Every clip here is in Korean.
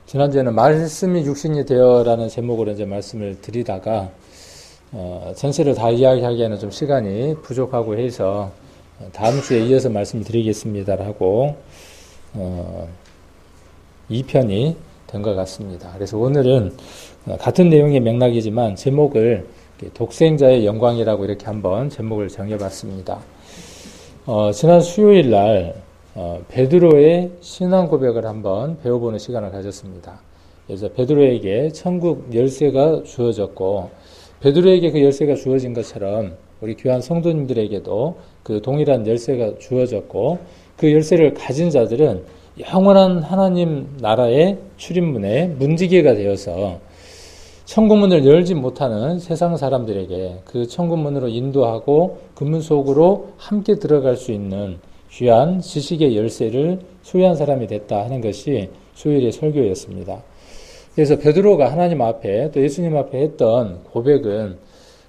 지난주에는 말씀이 육신이 되어라는 제목으로 이제 말씀을 드리다가, 전체를 다 이야기하기에는 좀 시간이 부족하고 해서, 다음 주에 이어서 말씀을 드리겠습니다라고, 2편이 된 것 같습니다. 그래서 오늘은 같은 내용의 맥락이지만 제목을 독생자의 영광이라고 이렇게 한번 제목을 정해봤습니다. 지난 수요일 날 베드로의 신앙 고백을 한번 배워보는 시간을 가졌습니다. 그래서 베드로에게 천국 열쇠가 주어졌고, 베드로에게 그 열쇠가 주어진 것처럼 우리 귀한 성도님들에게도 그 동일한 열쇠가 주어졌고, 그 열쇠를 가진 자들은 영원한 하나님 나라의 출입문에 문지기가 되어서 천국문을 열지 못하는 세상 사람들에게 그 천국문으로 인도하고 그 문 속으로 함께 들어갈 수 있는 귀한 지식의 열쇠를 소유한 사람이 됐다 하는 것이 수요일의 설교였습니다. 그래서 베드로가 하나님 앞에 또 예수님 앞에 했던 고백은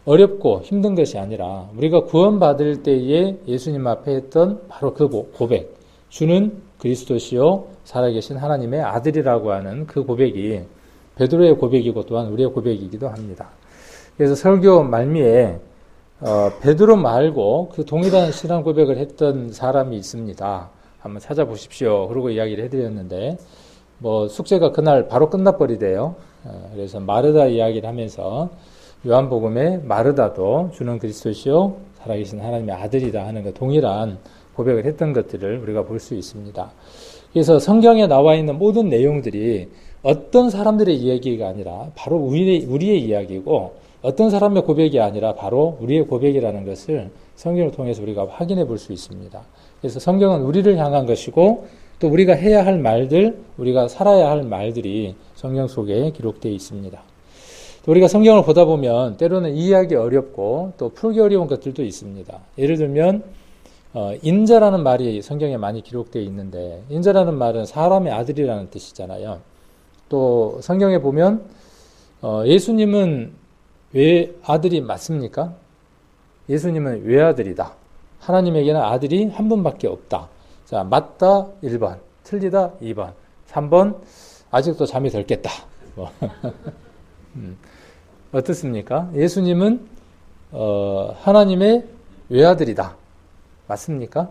어렵고 힘든 것이 아니라 우리가 구원받을 때에 예수님 앞에 했던 바로 그 고백, 주는 그리스도시요 살아계신 하나님의 아들이라고 하는 그 고백이 베드로의 고백이고 또한 우리의 고백이기도 합니다. 그래서 설교 말미에 베드로 말고 그 동일한 신앙 고백을 했던 사람이 있습니다. 한번 찾아보십시오. 그러고 이야기를 해드렸는데 숙제가 그날 바로 끝나버리대요. 그래서 마르다 이야기를 하면서 요한복음에 마르다도 주는 그리스도시요 살아계신 하나님의 아들이다 하는 그 동일한 고백을 했던 것들을 우리가 볼 수 있습니다. 그래서 성경에 나와 있는 모든 내용들이 어떤 사람들의 이야기가 아니라 바로 우리의 이야기고, 어떤 사람의 고백이 아니라 바로 우리의 고백이라는 것을 성경을 통해서 우리가 확인해 볼 수 있습니다. 그래서 성경은 우리를 향한 것이고, 또 우리가 해야 할 말들, 우리가 살아야 할 말들이 성경 속에 기록되어 있습니다. 또 우리가 성경을 보다 보면 때로는 이해하기 어렵고 또 풀기 어려운 것들도 있습니다. 예를 들면 인자라는 말이 성경에 많이 기록되어 있는데, 인자라는 말은 사람의 아들이라는 뜻이잖아요. 또 성경에 보면 예수님은 외아들이 맞습니까? 예수님은 외아들이다. 하나님에게는 아들이 한 분밖에 없다. 자, 맞다 1번, 틀리다 2번, 3번 아직도 잠이 덜 깼다. 어떻습니까? 예수님은 하나님의 외아들이다. 맞습니까?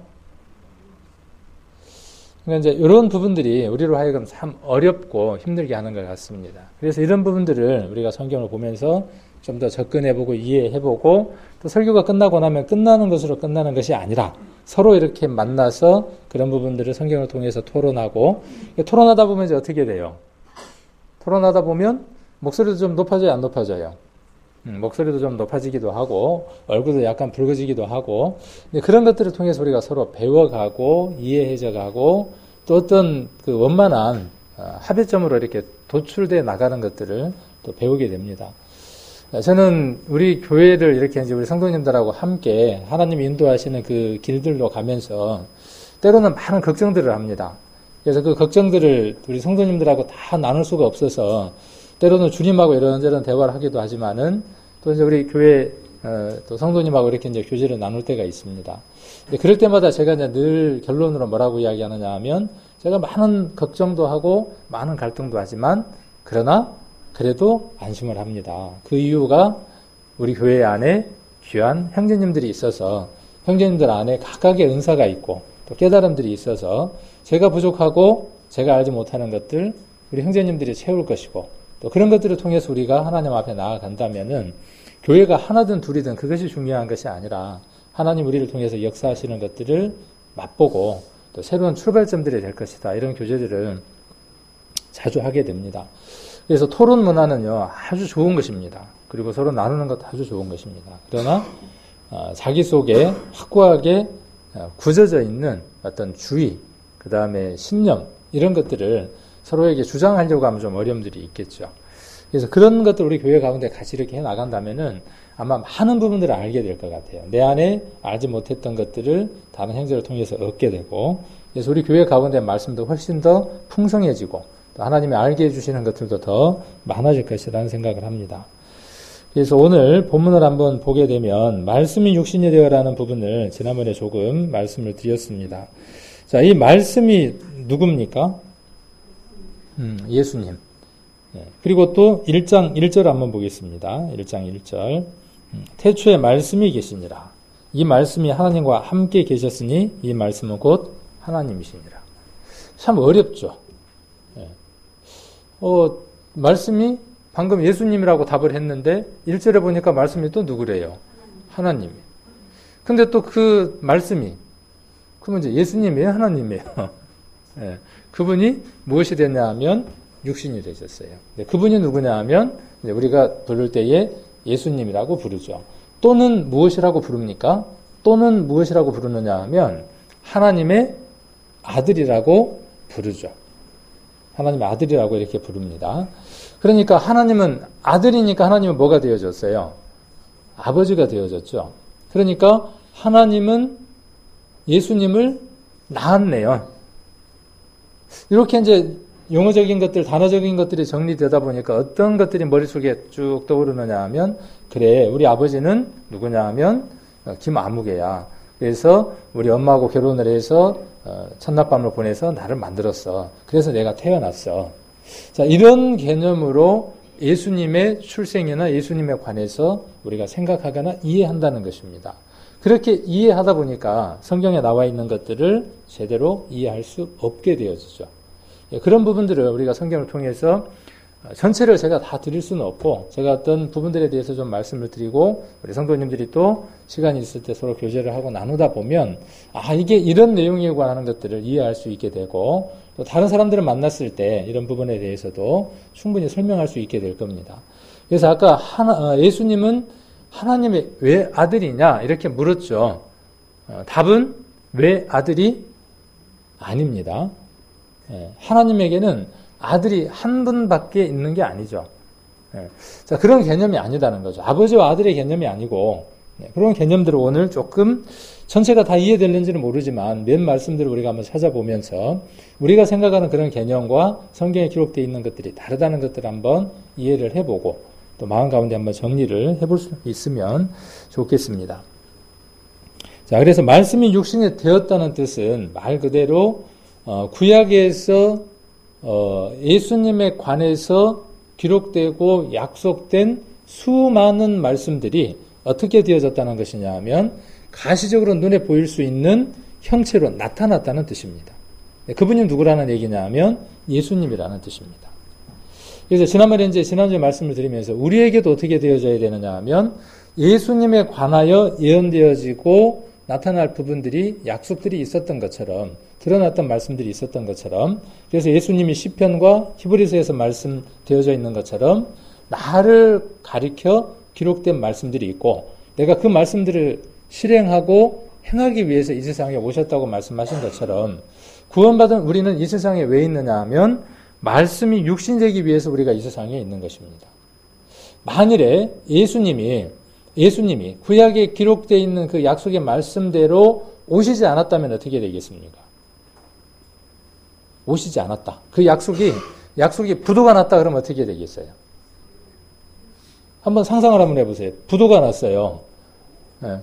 그러니까 이제 이런 부분들이 우리로 하여금 참 어렵고 힘들게 하는 것 같습니다. 그래서 이런 부분들을 우리가 성경을 보면서 좀 더 접근해보고 이해해보고, 또 설교가 끝나고 나면 끝나는 것으로 끝나는 것이 아니라 서로 이렇게 만나서 그런 부분들을 성경을 통해서 토론하고, 토론하다 보면 이제 어떻게 돼요? 토론하다 보면 목소리도 좀 높아져요, 안 높아져요? 목소리도 좀 높아지기도 하고 얼굴도 약간 붉어지기도 하고, 그런 것들을 통해서 우리가 서로 배워가고 이해해져가고 또 어떤 그 원만한 합의점으로 이렇게 도출돼 나가는 것들을 또 배우게 됩니다. 저는 우리 교회를 이렇게 이제 우리 성도님들하고 함께 하나님이 인도하시는 그 길들로 가면서 때로는 많은 걱정들을 합니다. 그래서 그 걱정들을 우리 성도님들하고 다 나눌 수가 없어서 때로는 주님하고 이런저런 대화를 하기도 하지만은 또 이제 우리 교회 또 성도님하고 이렇게 이제 교제를 나눌 때가 있습니다. 그럴 때마다 제가 이제 늘 결론으로 뭐라고 이야기하느냐 하면, 제가 많은 걱정도 하고 많은 갈등도 하지만 그러나 그래도 안심을 합니다. 그 이유가 우리 교회 안에 귀한 형제님들이 있어서, 형제님들 안에 각각의 은사가 있고 또 깨달음들이 있어서 제가 부족하고 제가 알지 못하는 것들 우리 형제님들이 채울 것이고, 또 그런 것들을 통해서 우리가 하나님 앞에 나아간다면은 교회가 하나든 둘이든 그것이 중요한 것이 아니라 하나님 우리를 통해서 역사하시는 것들을 맛보고 또 새로운 출발점들이 될 것이다. 이런 교제들을 자주 하게 됩니다. 그래서 토론 문화는요, 아주 좋은 것입니다. 그리고 서로 나누는 것도 아주 좋은 것입니다. 그러나 자기 속에 확고하게 굳어져 있는 어떤 주의, 그 다음에 신념, 이런 것들을 서로에게 주장하려고 하면 좀 어려움들이 있겠죠. 그래서 그런 것들 우리 교회 가운데 같이 이렇게 해 나간다면은 아마 많은 부분들을 알게 될 것 같아요. 내 안에 알지 못했던 것들을 다른 형제를 통해서 얻게 되고, 그래서 우리 교회 가운데 말씀도 훨씬 더 풍성해지고 또 하나님이 알게 해주시는 것들도 더 많아질 것이라는 생각을 합니다. 그래서 오늘 본문을 한번 보게 되면 말씀이 육신이 되어라는 부분을 지난번에 조금 말씀을 드렸습니다. 자, 이 말씀이 누굽니까? 예수님. 그리고 또 1장 1절 한번 보겠습니다. 1장 1절. 태초에 말씀이 계시니라. 이 말씀이 하나님과 함께 계셨으니 이 말씀은 곧 하나님이시니라. 참 어렵죠. 말씀이 방금 예수님이라고 답을 했는데 1절에 보니까 말씀이 또 누구래요? 하나님. 근데 또 그 말씀이 그러면 이제 예수님이에요? 하나님이에요? 그분이 무엇이 됐냐 하면 육신이 되셨어요. 그분이 누구냐 하면 우리가 부를 때에 예수님이라고 부르죠. 또는 무엇이라고 부릅니까? 또는 무엇이라고 부르느냐 하면 하나님의 아들이라고 부르죠. 하나님의 아들이라고 이렇게 부릅니다. 그러니까 하나님은 아들이니까 하나님은 뭐가 되어졌어요? 아버지가 되어졌죠. 그러니까 하나님은 예수님을 낳았네요. 이렇게 이제 용어적인 것들, 단어적인 것들이 정리되다 보니까 어떤 것들이 머릿속에 쭉 떠오르느냐 하면, 그래, 우리 아버지는 누구냐 하면 김아무개야. 그래서 우리 엄마하고 결혼을 해서 첫날밤을 보내서 나를 만들었어. 그래서 내가 태어났어. 자, 이런 개념으로 예수님의 출생이나 예수님에 관해서 우리가 생각하거나 이해한다는 것입니다. 그렇게 이해하다 보니까 성경에 나와 있는 것들을 제대로 이해할 수 없게 되어지죠. 그런 부분들을 우리가 성경을 통해서 전체를 제가 다 드릴 수는 없고, 제가 어떤 부분들에 대해서 좀 말씀을 드리고, 우리 성도님들이 또 시간이 있을 때 서로 교제를 하고 나누다 보면, 이게 이런 내용에 관한 것들을 이해할 수 있게 되고, 또 다른 사람들을 만났을 때 이런 부분에 대해서도 충분히 설명할 수 있게 될 겁니다. 그래서 아까 예수님은 하나님의 왜 아들이냐 이렇게 물었죠. 답은 왜 아들이 아닙니다. 하나님에게는 아들이 한 분밖에 있는 게 아니죠. 자, 그런 개념이 아니다는 거죠. 아버지와 아들의 개념이 아니고, 그런 개념들을 오늘 조금 전체가 다 이해될는지는 모르지만 몇 말씀들을 우리가 한번 찾아보면서 우리가 생각하는 그런 개념과 성경에 기록되어 있는 것들이 다르다는 것들을 한번 이해를 해보고 또 마음 가운데 한번 정리를 해볼 수 있으면 좋겠습니다. 자, 그래서 말씀이 육신이 되었다는 뜻은 말 그대로 구약에서 예수님에 관해서 기록되고 약속된 수많은 말씀들이 어떻게 되어졌다는 것이냐 하면 가시적으로 눈에 보일 수 있는 형체로 나타났다는 뜻입니다. 그분이 누구라는 얘기냐 하면 예수님이라는 뜻입니다. 그래서 지난주에 말씀을 드리면서 우리에게도 어떻게 되어져야 되느냐 하면 예수님에 관하여 예언되어지고 나타날 부분들이 약속들이 있었던 것처럼 드러났던 말씀들이 있었던 것처럼, 그래서 예수님이 시편과 히브리서에서 말씀되어져 있는 것처럼 나를 가리켜 기록된 말씀들이 있고, 내가 그 말씀들을 실행하고 행하기 위해서 이 세상에 오셨다고 말씀하신 것처럼 구원받은 우리는 이 세상에 왜 있느냐 하면 말씀이 육신되기 위해서 우리가 이 세상에 있는 것입니다. 만일에 예수님이 구약에 기록되어 있는 그 약속의 말씀대로 오시지 않았다면 어떻게 되겠습니까? 오시지 않았다. 그 약속이 부도가 났다 그러면 어떻게 되겠어요? 한번 상상을 한번 해보세요. 부도가 났어요.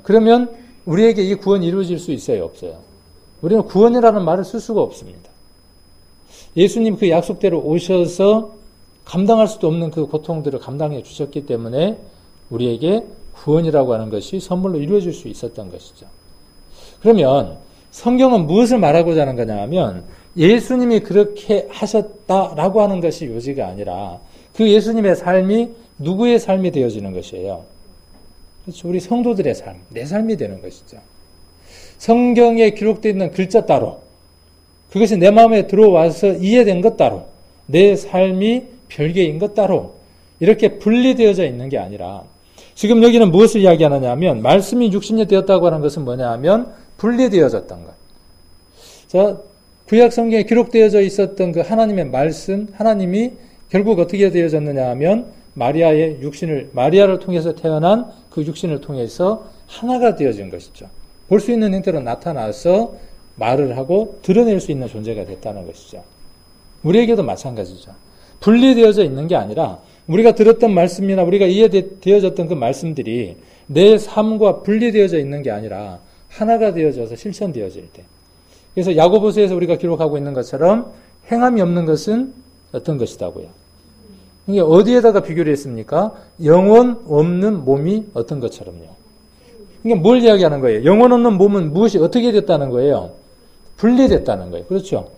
그러면 우리에게 이 구원이 이루어질 수 있어요? 없어요? 우리는 구원이라는 말을 쓸 수가 없습니다. 예수님 그 약속대로 오셔서 감당할 수도 없는 그 고통들을 감당해 주셨기 때문에 우리에게 구원이라고 하는 것이 선물로 이루어질 수 있었던 것이죠. 그러면 성경은 무엇을 말하고자 하는 거냐 하면 예수님이 그렇게 하셨다라고 하는 것이 요지가 아니라 그 예수님의 삶이 누구의 삶이 되어지는 것이에요. 그렇죠. 우리 성도들의 삶, 내 삶이 되는 것이죠. 성경에 기록되어 있는 글자 따로, 그것이 내 마음에 들어와서 이해된 것 따로, 내 삶이 별개인 것 따로 이렇게 분리되어져 있는 게 아니라, 지금 여기는 무엇을 이야기하느냐 하면 말씀이 육신이 되었다고 하는 것은 뭐냐 하면 분리되어졌던 것. 자, 구약 성경에 기록되어져 있었던 그 하나님의 말씀, 하나님이 결국 어떻게 되어졌느냐 하면 마리아를 통해서 태어난 그 육신을 통해서 하나가 되어진 것이죠. 볼 수 있는 형태로 나타나서 말을 하고 드러낼 수 있는 존재가 됐다는 것이죠. 우리에게도 마찬가지죠. 분리되어져 있는 게 아니라 우리가 들었던 말씀이나 우리가 이해되어졌던 그 말씀들이 내 삶과 분리되어져 있는 게 아니라 하나가 되어져서 실천되어질 때, 그래서 야고보서에서 우리가 기록하고 있는 것처럼 행함이 없는 것은 어떤 것이다고요? 이게 어디에다가 비교를 했습니까? 영혼 없는 몸이 어떤 것처럼요. 이게 뭘 이야기하는 거예요? 영혼 없는 몸은 무엇이 어떻게 됐다는 거예요? 분리됐다는 거예요. 그렇죠?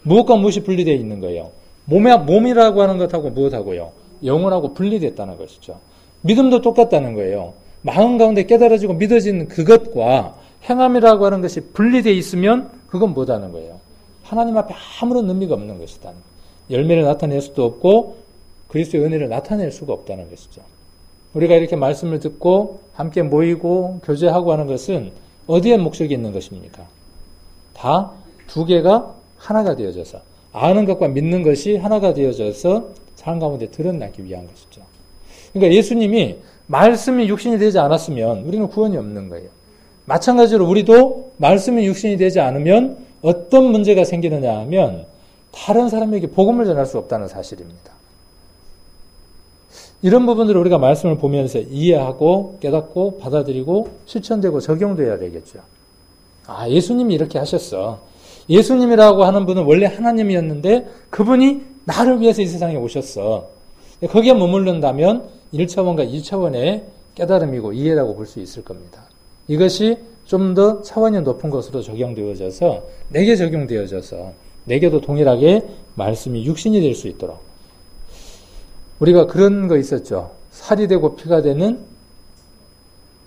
무엇과 무엇이 분리되어 있는 거예요? 몸이라고 하는 것하고 무엇하고요? 영혼하고 분리됐다는 것이죠. 믿음도 똑같다는 거예요. 마음 가운데 깨달아지고 믿어지는 그것과 행함이라고 하는 것이 분리되어 있으면 그건 뭐다는 거예요? 하나님 앞에 아무런 의미가 없는 것이다. 열매를 나타낼 수도 없고 그리스도의 은혜를 나타낼 수가 없다는 것이죠. 우리가 이렇게 말씀을 듣고 함께 모이고 교제하고 하는 것은 어디에 목적이 있는 것입니까? 다 두 개가 하나가 되어져서 아는 것과 믿는 것이 하나가 되어져서 삶 가운데 드러나기 위한 것이죠. 그러니까 예수님이 말씀이 육신이 되지 않았으면 우리는 구원이 없는 거예요. 마찬가지로 우리도 말씀이 육신이 되지 않으면 어떤 문제가 생기느냐 하면 다른 사람에게 복음을 전할 수 없다는 사실입니다. 이런 부분들을 우리가 말씀을 보면서 이해하고 깨닫고 받아들이고 실천되고 적용돼야 되겠죠. 아, 예수님이 이렇게 하셨어. 예수님이라고 하는 분은 원래 하나님이었는데 그분이 나를 위해서 이 세상에 오셨어. 거기에 머무른다면 1차원과 2차원의 깨달음이고 이해라고 볼 수 있을 겁니다. 이것이 좀 더 차원이 높은 것으로 적용되어져서 내게 적용되어져서 내게도 동일하게 말씀이 육신이 될 수 있도록 우리가 그런 거 있었죠. 살이 되고 피가 되는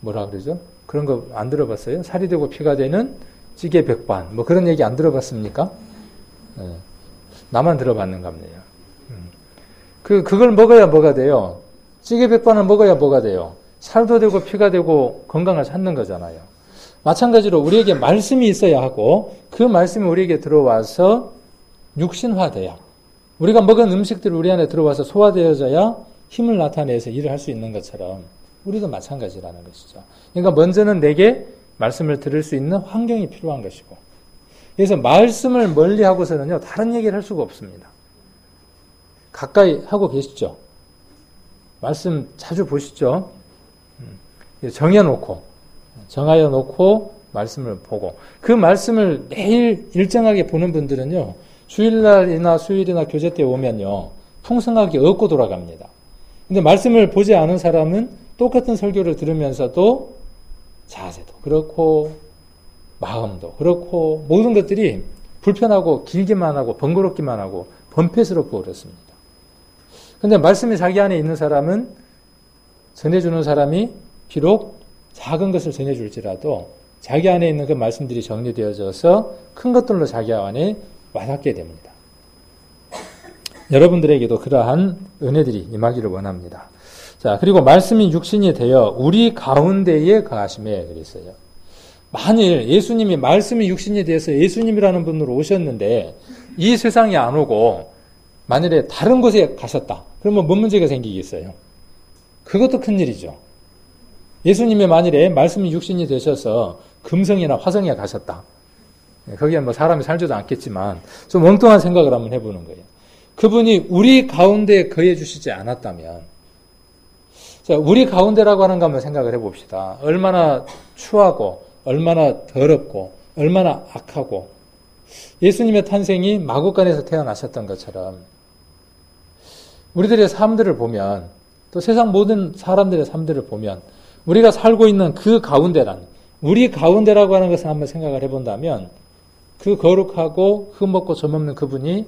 뭐라 그러죠? 그런 거 안 들어봤어요? 살이 되고 피가 되는 찌개 백반 뭐 그런 얘기 안 들어봤습니까? 네. 나만 들어봤는가 보네요. 그걸 먹어야 뭐가 돼요? 찌개 백반을 먹어야 뭐가 돼요? 살도 되고 피가 되고 건강을 찾는 거잖아요. 마찬가지로 우리에게 말씀이 있어야 하고 그 말씀이 우리에게 들어와서 육신화돼야 우리가 먹은 음식들이 우리 안에 들어와서 소화되어져야 힘을 나타내서 일을 할 수 있는 것처럼 우리도 마찬가지라는 것이죠. 그러니까 먼저는 내게 말씀을 들을 수 있는 환경이 필요한 것이고 그래서 말씀을 멀리 하고서는요 다른 얘기를 할 수가 없습니다. 가까이 하고 계시죠? 말씀 자주 보시죠? 정하여 놓고 말씀을 보고 그 말씀을 매일 일정하게 보는 분들은요 주일날이나 수요일이나 교제 때 오면요 풍성하게 얻고 돌아갑니다. 근데 말씀을 보지 않은 사람은 똑같은 설교를 들으면서도 자세도 그렇고 마음도 그렇고 모든 것들이 불편하고 길기만 하고 번거롭기만 하고 번패스럽고 그렇습니다. 근데 말씀이 자기 안에 있는 사람은 전해주는 사람이 비록 작은 것을 전해줄지라도 자기 안에 있는 그 말씀들이 정리되어져서 큰 것들로 자기 안에 와닿게 됩니다. 여러분들에게도 그러한 은혜들이 임하기를 원합니다. 자, 그리고 말씀이 육신이 되어 우리 가운데에 거하심에 그랬어요. 만일 예수님이 말씀이 육신이 되어서 예수님이라는 분으로 오셨는데 이 세상에 안 오고 만일에 다른 곳에 가셨다. 그러면 뭔 문제가 생기겠어요? 그것도 큰일이죠. 예수님이 만일에 말씀이 육신이 되셔서 금성이나 화성에 가셨다. 거기에 뭐 사람이 살지도 않겠지만 좀 엉뚱한 생각을 한번 해보는 거예요. 그분이 우리 가운데 거해 주시지 않았다면 자, 우리 가운데라고 하는 거 한번 생각을 해봅시다. 얼마나 추하고 얼마나 더럽고 얼마나 악하고 예수님의 탄생이 마구간에서 태어나셨던 것처럼 우리들의 삶들을 보면 또 세상 모든 사람들의 삶들을 보면 우리가 살고 있는 그 가운데란 우리 가운데라고 하는 것을 한번 생각을 해본다면 그 거룩하고 흠없고 점없는 그분이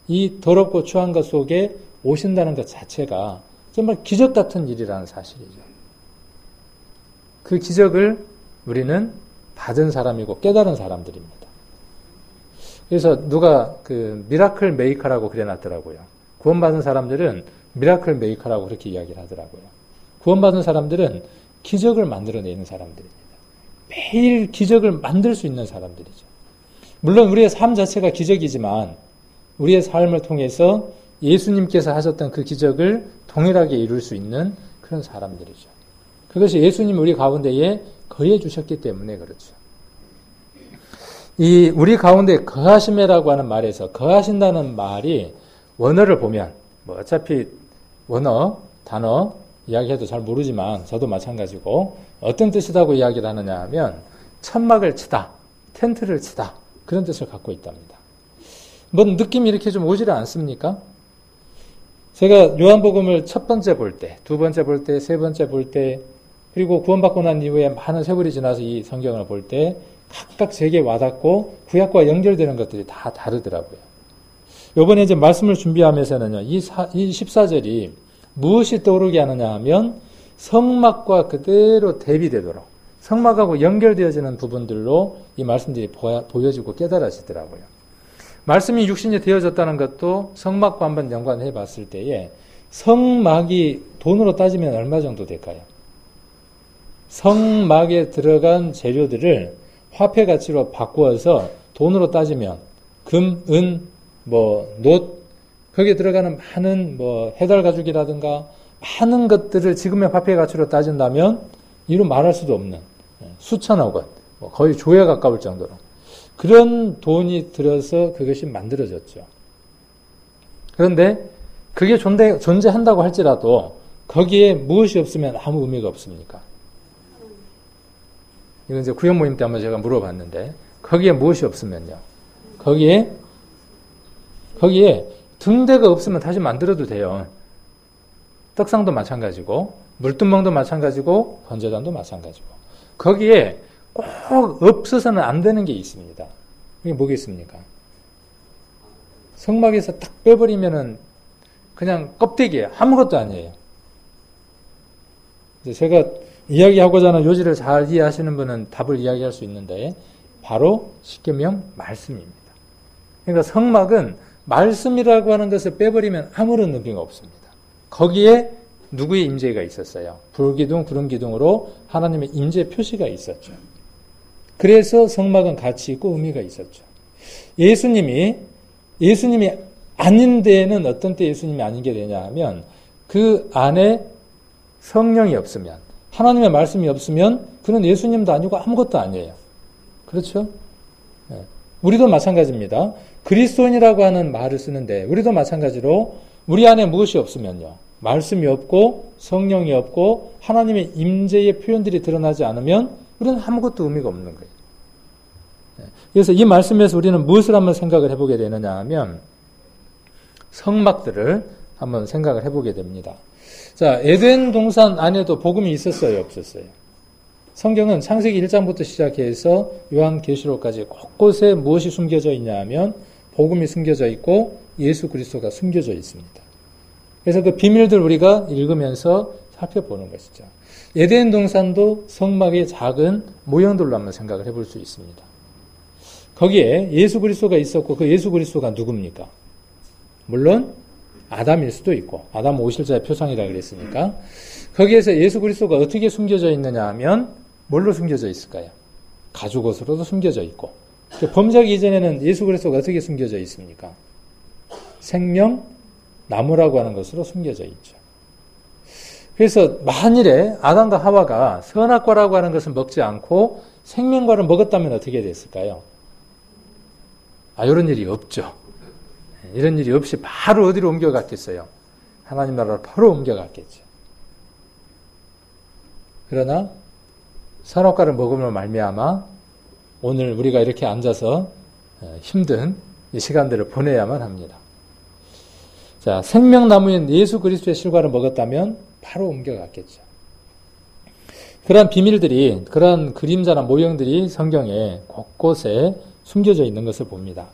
이 더럽고 추한 것 속에 오신다는 것 자체가 정말 기적 같은 일이라는 사실이죠. 그 기적을 우리는 받은 사람이고 깨달은 사람들입니다. 그래서 누가 그 미라클 메이커라고 그래놨더라고요. 구원받은 사람들은 미라클 메이커라고 그렇게 이야기를 하더라고요. 구원받은 사람들은 기적을 만들어내는 사람들입니다. 매일 기적을 만들 수 있는 사람들이죠. 물론 우리의 삶 자체가 기적이지만 우리의 삶을 통해서 예수님께서 하셨던 그 기적을 동일하게 이룰 수 있는 그런 사람들이죠. 그것이 예수님 우리 가운데에 거해 주셨기 때문에 그렇죠. 이 우리 가운데 거하심이라고 하는 말에서 거하신다는 말이 원어를 보면 뭐 어차피 원어, 단어 이야기해도 잘 모르지만 저도 마찬가지고 어떤 뜻이라고 이야기를 하느냐 하면 천막을 치다, 텐트를 치다 그런 뜻을 갖고 있답니다. 뭐 느낌이 이렇게 좀 오지를 않습니까? 제가 요한복음을 첫 번째 볼 때, 두 번째 볼 때, 세 번째 볼 때, 그리고 구원받고 난 이후에 많은 세월이 지나서 이 성경을 볼 때 각각 제게 와닿고 구약과 연결되는 것들이 다 다르더라고요. 요번에 이제 말씀을 준비하면서는요, 이 14절이 무엇이 떠오르게 하느냐 하면 성막과 그대로 대비되도록 성막하고 연결되어지는 부분들로 이 말씀들이 보여지고 깨달아지더라고요. 말씀이 육신이 되어졌다는 것도 성막과 한번 연관해 봤을 때에 성막이 돈으로 따지면 얼마 정도 될까요? 성막에 들어간 재료들을 화폐 가치로 바꾸어서 돈으로 따지면 금, 은, 놋, 거기에 들어가는 많은 해달 가죽이라든가 많은 것들을 지금의 화폐 가치로 따진다면 이루 말할 수도 없는 수천억 원, 거의 조에 가까울 정도로 그런 돈이 들어서 그것이 만들어졌죠. 그런데 그게 존재한다고 할지라도 거기에 무엇이 없으면 아무 의미가 없습니까? 이건 이제 구역 모임 때 한번 제가 물어봤는데 거기에 무엇이 없으면요. 거기에 등대가 없으면 다시 만들어도 돼요. 떡상도 마찬가지고 물두멍도 마찬가지고 번제단도 마찬가지고 거기에 꼭 없어서는 안 되는 게 있습니다. 그게 뭐겠습니까? 성막에서 딱 빼버리면은 그냥 껍데기예요. 아무것도 아니에요. 제가 이야기하고자 하는 요지를 잘 이해하시는 분은 답을 이야기할 수 있는데 바로 십계명 말씀입니다. 그러니까 성막은 말씀이라고 하는 것을 빼버리면 아무런 의미가 없습니다. 거기에 누구의 임재가 있었어요? 불기둥, 구름기둥으로 하나님의 임재 표시가 있었죠. 그래서 성막은 가치 있고 의미가 있었죠. 예수님이 아닌 데에는 어떤 때 예수님이 아닌 게 되냐 하면 그 안에 성령이 없으면 하나님의 말씀이 없으면 그는 예수님도 아니고 아무것도 아니에요. 그렇죠? 네. 우리도 마찬가지입니다. 그리스도인이라고 하는 말을 쓰는데 우리도 마찬가지로 우리 안에 무엇이 없으면요. 말씀이 없고 성령이 없고 하나님의 임재의 표현들이 드러나지 않으면 우리는 아무것도 의미가 없는 거예요. 네. 그래서 이 말씀에서 우리는 무엇을 한번 생각을 해보게 되느냐 하면 성막들을 한번 생각을 해보게 됩니다. 자, 에덴 동산 안에도 복음이 있었어요, 없었어요? 성경은 창세기 1장부터 시작해서 요한계시록까지 곳곳에 무엇이 숨겨져 있냐 하면 복음이 숨겨져 있고 예수 그리스도가 숨겨져 있습니다. 그래서 그 비밀들 우리가 읽으면서 살펴보는 것이죠. 에덴 동산도 성막의 작은 모형들로 한번 생각을 해볼 수 있습니다. 거기에 예수 그리스도가 있었고 그 예수 그리스도가 누굽니까? 물론 아담일 수도 있고 아담 오실자의 표상이라 그랬으니까 거기에서 예수 그리스도가 어떻게 숨겨져 있느냐 하면 뭘로 숨겨져 있을까요? 가죽옷으로도 숨겨져 있고 범죄하기 이전에는 예수 그리스도가 어떻게 숨겨져 있습니까? 생명 나무라고 하는 것으로 숨겨져 있죠. 그래서 만일에 아담과 하와가 선악과라고 하는 것을 먹지 않고 생명과를 먹었다면 어떻게 됐을까요? 이런 일이 없죠. 이런 일이 없이 바로 어디로 옮겨갔겠어요? 하나님 나라로 바로 옮겨갔겠죠. 그러나 선악과를 먹음으로 말미암아 오늘 우리가 이렇게 앉아서 힘든 이 시간들을 보내야만 합니다. 자, 생명나무인 예수 그리스도의 실과를 먹었다면 바로 옮겨갔겠죠. 그러한 비밀들이, 그러한 그림자나 모형들이 성경에 곳곳에 숨겨져 있는 것을 봅니다.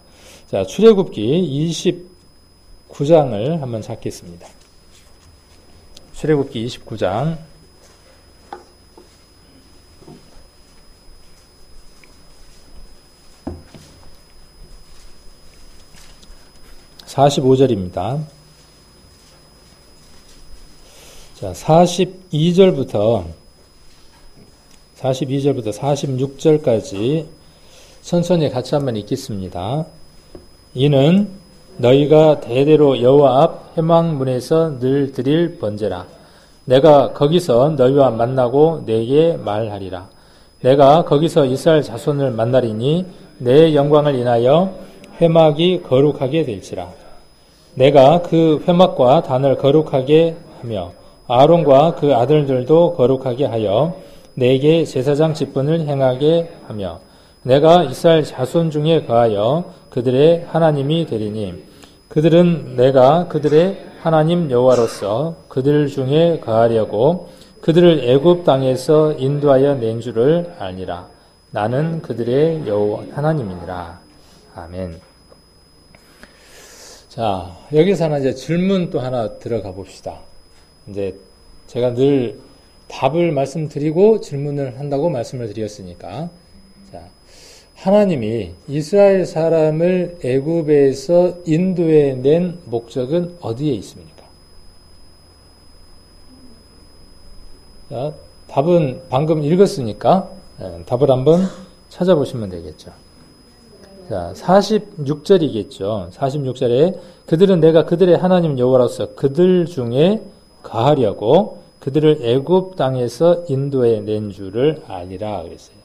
자, 출애굽기 29장을 한번 찾겠습니다. 출애굽기 29장 45절입니다. 자, 42절부터 46절까지 천천히 같이 한번 읽겠습니다. 이는 너희가 대대로 여호와 앞 회막문에서 늘 드릴 번제라. 내가 거기서 너희와 만나고 내게 말하리라. 내가 거기서 이스라엘 자손을 만나리니 내 영광을 인하여 회막이 거룩하게 될지라. 내가 그 회막과 단을 거룩하게 하며 아론과 그 아들들도 거룩하게 하여 내게 제사장 직분을 행하게 하며 내가 이스라엘 자손 중에 거하여 그들의 하나님이 되리니 그들은 내가 그들의 하나님 여호와로서 그들 중에 거하려고 그들을 애굽 땅에서 인도하여 낸 줄을 알니라. 나는 그들의 여호와 하나님이니라. 아멘. 자, 여기서 하나 이제 질문 또 하나 들어가 봅시다. 이제 제가 늘 답을 말씀드리고 질문을 한다고 말씀을 드렸으니까, 자, 하나님이 이스라엘 사람을 애굽에서 인도해 낸 목적은 어디에 있습니까? 자, 답은 방금 읽었으니까 답을 한번 찾아보시면 되겠죠. 자, 46절이겠죠. 46절에 그들은 내가 그들의 하나님 여호와로서 그들 중에 거하려고 그들을 애굽 땅에서 인도해 낸 줄을 알리라 그랬어요.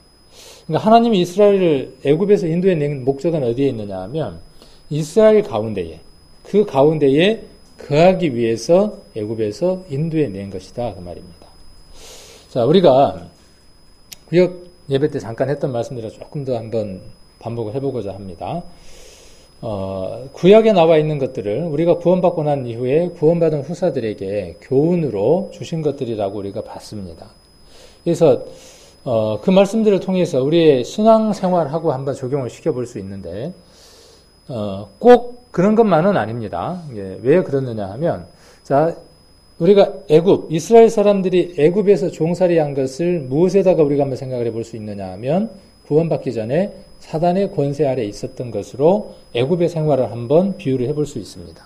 그러니까 하나님이 이스라엘을 애굽에서 인도해 낸 목적은 어디에 있느냐 하면 이스라엘 가운데에, 그 가운데에 거하기 위해서 애굽에서 인도해 낸 것이다 그 말입니다. 자, 우리가 구역 예배 때 잠깐 했던 말씀들을 조금 더 한번 반복을 해보고자 합니다. 구약에 나와 있는 것들을 우리가 구원받고 난 이후에 구원받은 후사들에게 교훈으로 주신 것들이라고 우리가 봤습니다. 그래서 그 말씀들을 통해서 우리의 신앙생활하고 한번 적용을 시켜볼 수 있는데 꼭 그런 것만은 아닙니다. 왜 그러느냐 하면, 자, 우리가 애굽, 이스라엘 사람들이 애굽에서 종살이 한 것을 무엇에다가 우리가 한번 생각을 해볼 수 있느냐 하면 구원받기 전에 사단의 권세 아래 있었던 것으로 애굽의 생활을 한번 비유를 해볼 수 있습니다.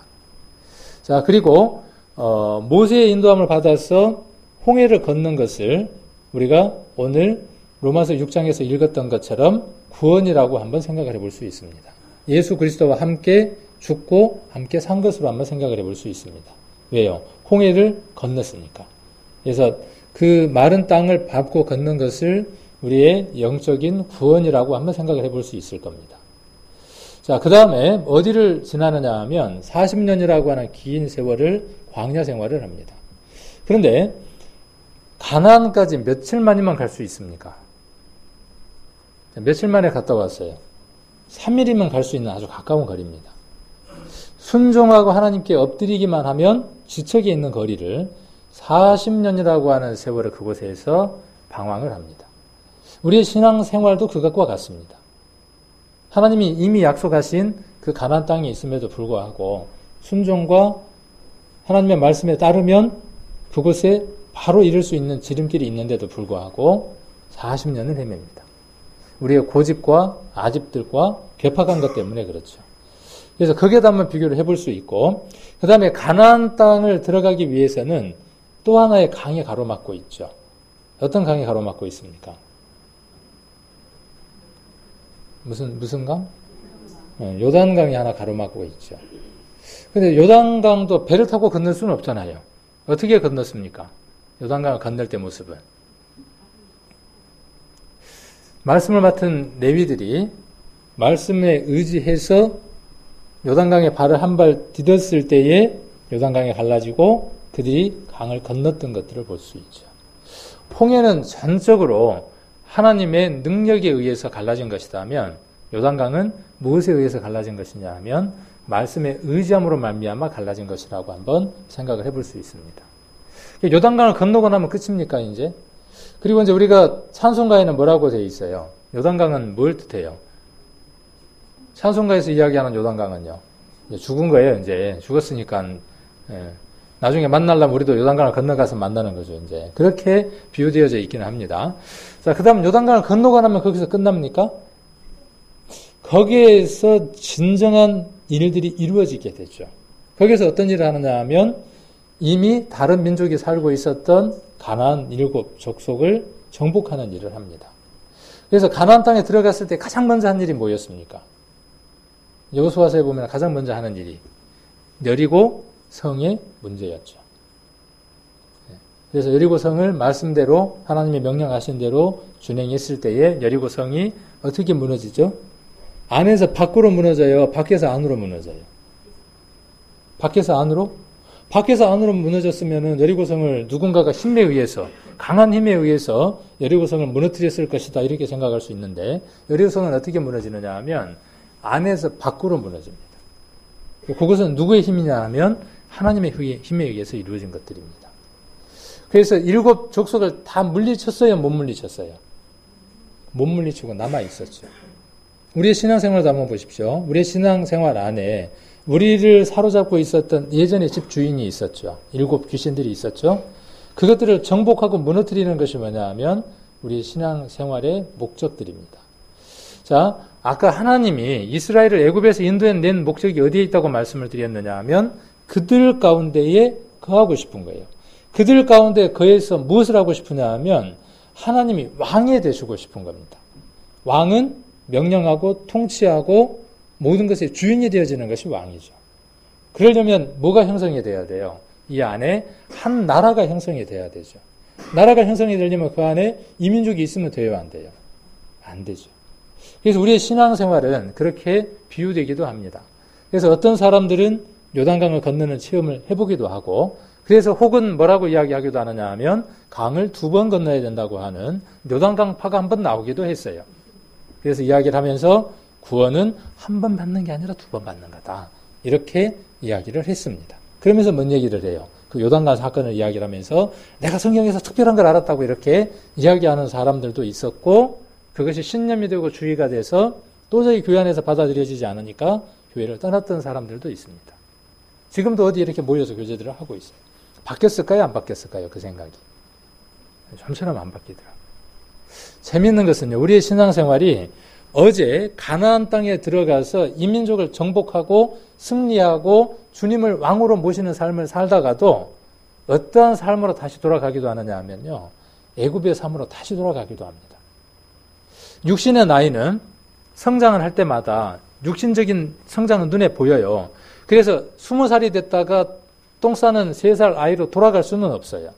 자, 그리고 모세의 인도함을 받아서 홍해를 건넌 것을 우리가 오늘 로마서 6장에서 읽었던 것처럼 구원이라고 한번 생각을 해볼 수 있습니다. 예수 그리스도와 함께 죽고 함께 산 것으로 한번 생각을 해볼 수 있습니다. 왜요? 홍해를 건넜으니까. 그래서 그 마른 땅을 밟고 걷는 것을 우리의 영적인 구원이라고 한번 생각을 해볼 수 있을 겁니다. 자, 그 다음에 어디를 지나느냐 하면 40년이라고 하는 긴 세월을 광야 생활을 합니다. 그런데 가나안까지 며칠 만이면 갈 수 있습니까? 며칠 만에 갔다 왔어요. 3일이면 갈 수 있는 아주 가까운 거리입니다. 순종하고 하나님께 엎드리기만 하면 지척에 있는 거리를 40년이라고 하는 세월을 그곳에서 방황을 합니다. 우리의 신앙생활도 그것과 같습니다. 하나님이 이미 약속하신 그 가나안 땅에 있음에도 불구하고 순종과 하나님의 말씀에 따르면 그곳에 바로 이룰 수 있는 지름길이 있는데도 불구하고 40년을 헤맵니다. 우리의 고집과 아집들과 괴팍한 것 때문에 그렇죠. 그래서 거기에다 한번 비교를 해볼 수 있고, 그 다음에 가나안 땅을 들어가기 위해서는 또 하나의 강이 가로막고 있죠. 어떤 강이 가로막고 있습니까? 무슨 강? 요단강이 하나 가로막고 있죠. 근데 요단강도 배를 타고 건널 수는 없잖아요. 어떻게 건넜습니까? 요단강을 건널 때 모습은. 말씀을 맡은 레위들이 말씀에 의지해서 요단강에 발을 한 발 디뎠을 때에 요단강이 갈라지고 그들이 강을 건넜던 것들을 볼 수 있죠. 홍해는 전적으로 하나님의 능력에 의해서 갈라진 것이라면 요단강은 무엇에 의해서 갈라진 것이냐 하면 말씀에 의지함으로 말미암아 갈라진 것이라고 한번 생각을 해볼 수 있습니다. 요단강을 건너고 나면 끝입니까 이제? 그리고 이제 우리가 찬송가에는 뭐라고 되어 있어요? 요단강은 뭘 뜻해요? 찬송가에서 이야기하는 요단강은요, 죽은 거예요. 이제 죽었으니까 나중에 만나려면 우리도 요단강을 건너가서 만나는 거죠. 이제 그렇게 비유되어져 있기는 합니다. 자, 그다음 요단강을 건너고 나면 거기서 끝납니까? 거기에서 진정한 일들이 이루어지게 되죠. 거기서 어떤 일을 하느냐 하면 이미 다른 민족이 살고 있었던 가나안 7 족속을 정복하는 일을 합니다. 그래서 가나안 땅에 들어갔을 때 가장 먼저 한 일이 뭐였습니까? 여호수아서에 보면 가장 먼저 하는 일이 여리고 성의 문제였죠. 그래서 여리고 성을 말씀대로 하나님의 명령하신 대로 준행했을 때에 여리고 성이 어떻게 무너지죠? 안에서 밖으로 무너져요? 밖에서 안으로 무너져요? 밖에서 안으로? 밖에서 안으로 무너졌으면은 여리고 성을 누군가가 힘에 의해서 강한 힘에 의해서 여리고성을 무너뜨렸을 것이다 이렇게 생각할 수 있는데 여리고성은 어떻게 무너지느냐 하면 안에서 밖으로 무너집니다. 그것은 누구의 힘이냐 하면 하나님의 힘에 의해서 이루어진 것들입니다. 그래서 7 족속을 다 물리쳤어요? 못 물리쳤어요? 못 물리치고 남아있었죠. 우리의 신앙생활도 한번 보십시오. 우리의 신앙생활 안에 우리를 사로잡고 있었던 예전의 집 주인이 있었죠. 7 귀신들이 있었죠. 그것들을 정복하고 무너뜨리는 것이 뭐냐 하면 우리의 신앙생활의 목적들입니다. 자, 아까 하나님이 이스라엘을 애굽에서 인도해낸 목적이 어디에 있다고 말씀을 드렸느냐 하면 그들 가운데에 거하고 싶은 거예요. 그들 가운데 거해서 무엇을 하고 싶으냐 하면 하나님이 왕이 되시고 싶은 겁니다. 왕은 명령하고 통치하고 모든 것의 주인이 되어지는 것이 왕이죠. 그러려면 뭐가 형성이 돼야 돼요? 이 안에 한 나라가 형성이 돼야 되죠. 나라가 형성이 되려면 그 안에 이민족이 있으면 돼요, 안 돼요? 안 되죠. 그래서 우리의 신앙생활은 그렇게 비유되기도 합니다. 그래서 어떤 사람들은 요단강을 건너는 체험을 해보기도 하고 그래서 혹은 뭐라고 이야기하기도 하느냐 하면 강을 2번 건너야 된다고 하는 요단강파가 한 번 나오기도 했어요. 그래서 이야기를 하면서 구원은 한 번 받는 게 아니라 2번 받는 거다. 이렇게 이야기를 했습니다. 그러면서 뭔 얘기를 해요? 그 요단강 사건을 이야기를 하면서 내가 성경에서 특별한 걸 알았다고 이렇게 이야기하는 사람들도 있었고 그것이 신념이 되고 주의가 돼서 도저히 교회 안에서 받아들여지지 않으니까 교회를 떠났던 사람들도 있습니다. 지금도 어디 이렇게 모여서 교제들을 하고 있어요. 바뀌었을까요? 안 바뀌었을까요? 그 생각이. 좀처럼 안 바뀌더라고요. 재미있는 것은요. 우리의 신앙생활이 어제 가나안 땅에 들어가서 이민족을 정복하고 승리하고 주님을 왕으로 모시는 삶을 살다가도 어떠한 삶으로 다시 돌아가기도 하느냐 하면요. 애굽의 삶으로 다시 돌아가기도 합니다. 육신의 나이는 성장을 할 때마다 육신적인 성장은 눈에 보여요. 그래서 20살이 됐다가 똥 싸는 3살 아이로 돌아갈 수는 없어요.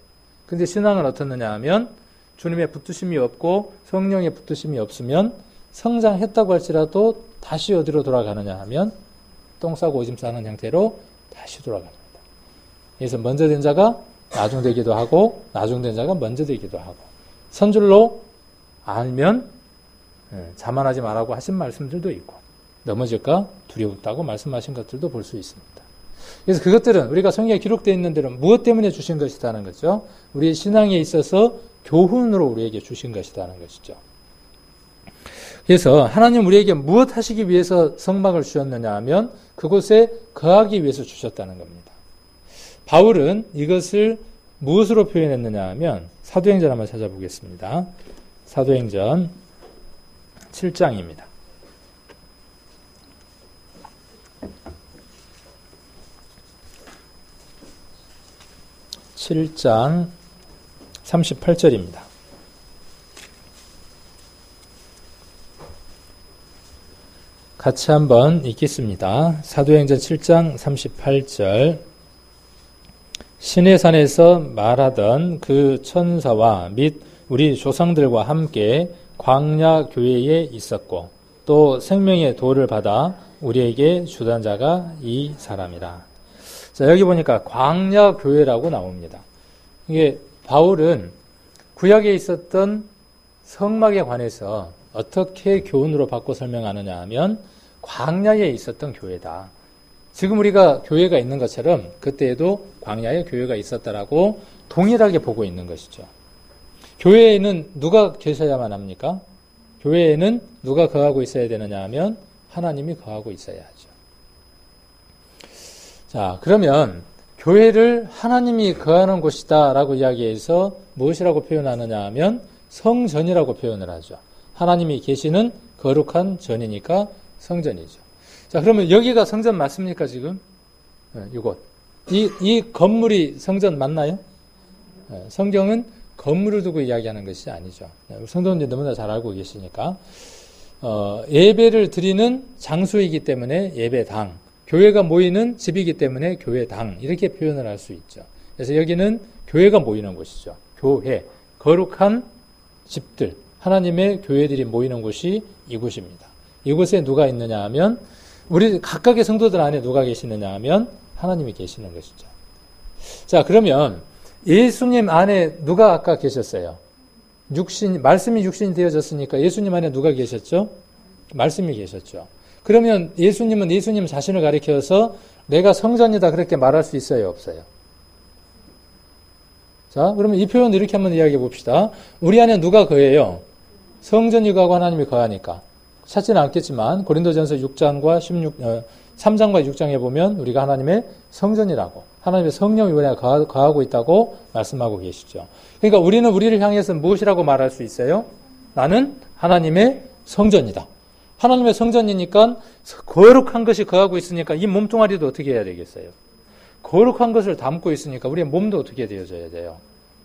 근데 신앙은 어떻느냐 하면 주님의 붙드심이 없고 성령의 붙드심이 없으면 성장했다고 할지라도 다시 어디로 돌아가느냐 하면 똥 싸고 오줌 싸는 형태로 다시 돌아갑니다. 그래서 먼저 된 자가 나중되기도 하고 나중된 자가 먼저 되기도 하고 선줄로 알면 자만하지 말라고 하신 말씀들도 있고 넘어질까 두려웠다고 말씀하신 것들도 볼 수 있습니다. 그래서 그것들은 우리가 성경에 기록되어 있는 대로 무엇 때문에 주신 것이라는 거죠. 우리의 신앙에 있어서 교훈으로 우리에게 주신 것이라는 것이죠. 그래서 하나님 우리에게 무엇 하시기 위해서 성막을 주셨느냐 하면 그곳에 거하기 위해서 주셨다는 겁니다. 바울은 이것을 무엇으로 표현했느냐 하면 사도행전 한번 찾아보겠습니다. 사도행전 7장입니다. 7장 38절입니다. 같이 한번 읽겠습니다. 사도행전 7장 38절 시내산에서 말하던 그 천사와 및 우리 조상들과 함께 광야 교회에 있었고 또 생명의 도를 받아 우리에게 주던 자가 이 사람이라. 자, 여기 보니까 광야 교회라고 나옵니다. 이게 바울은 구약에 있었던 성막에 관해서 어떻게 교훈으로 바꿔 설명하느냐 하면 광야에 있었던 교회다. 지금 우리가 교회가 있는 것처럼 그때에도 광야에 교회가 있었다라고 동일하게 보고 있는 것이죠. 교회에는 누가 계셔야만 합니까? 교회에는 누가 거하고 있어야 되느냐 하면 하나님이 거하고 있어야 하죠. 자, 그러면 교회를 하나님이 거하는 곳이다 라고 이야기해서 무엇이라고 표현하느냐 하면 성전이라고 표현을 하죠. 하나님이 계시는 거룩한 전이니까 성전이죠. 자, 그러면 여기가 성전 맞습니까, 지금? 이곳. 이 건물이 성전 맞나요? 성경은 건물을 두고 이야기하는 것이 아니죠. 성도님들 너무나 잘 알고 계시니까. 예배를 드리는 장소이기 때문에 예배당, 교회가 모이는 집이기 때문에 교회당, 이렇게 표현을 할 수 있죠. 그래서 여기는 교회가 모이는 곳이죠. 교회, 거룩한 집들, 하나님의 교회들이 모이는 곳이 이곳입니다. 이곳에 누가 있느냐 하면 우리 각각의 성도들 안에 누가 계시느냐 하면 하나님이 계시는 것이죠. 자, 그러면 예수님 안에 누가 아까 계셨어요? 말씀이 육신이 되어졌으니까 예수님 안에 누가 계셨죠? 말씀이 계셨죠. 그러면 예수님은 예수님 자신을 가리켜서 내가 성전이다 그렇게 말할 수 있어요, 없어요? 자, 그러면 이 표현 이렇게 한번 이야기해 봅시다. 우리 안에 누가 거해요? 성전이 거하고 하나님이 거하니까. 찾지는 않겠지만 고린도전서 3장과 6장에 보면 우리가 하나님의 성전이라고, 하나님의 성령이 우리 안에 거하고 있다고 말씀하고 계시죠. 그러니까 우리는 우리를 향해서 무엇이라고 말할 수 있어요? 나는 하나님의 성전이다. 하나님의 성전이니까 거룩한 것이 거하고 있으니까 이 몸뚱아리도 어떻게 해야 되겠어요? 거룩한 것을 담고 있으니까 우리의 몸도 어떻게 되어져야 돼요?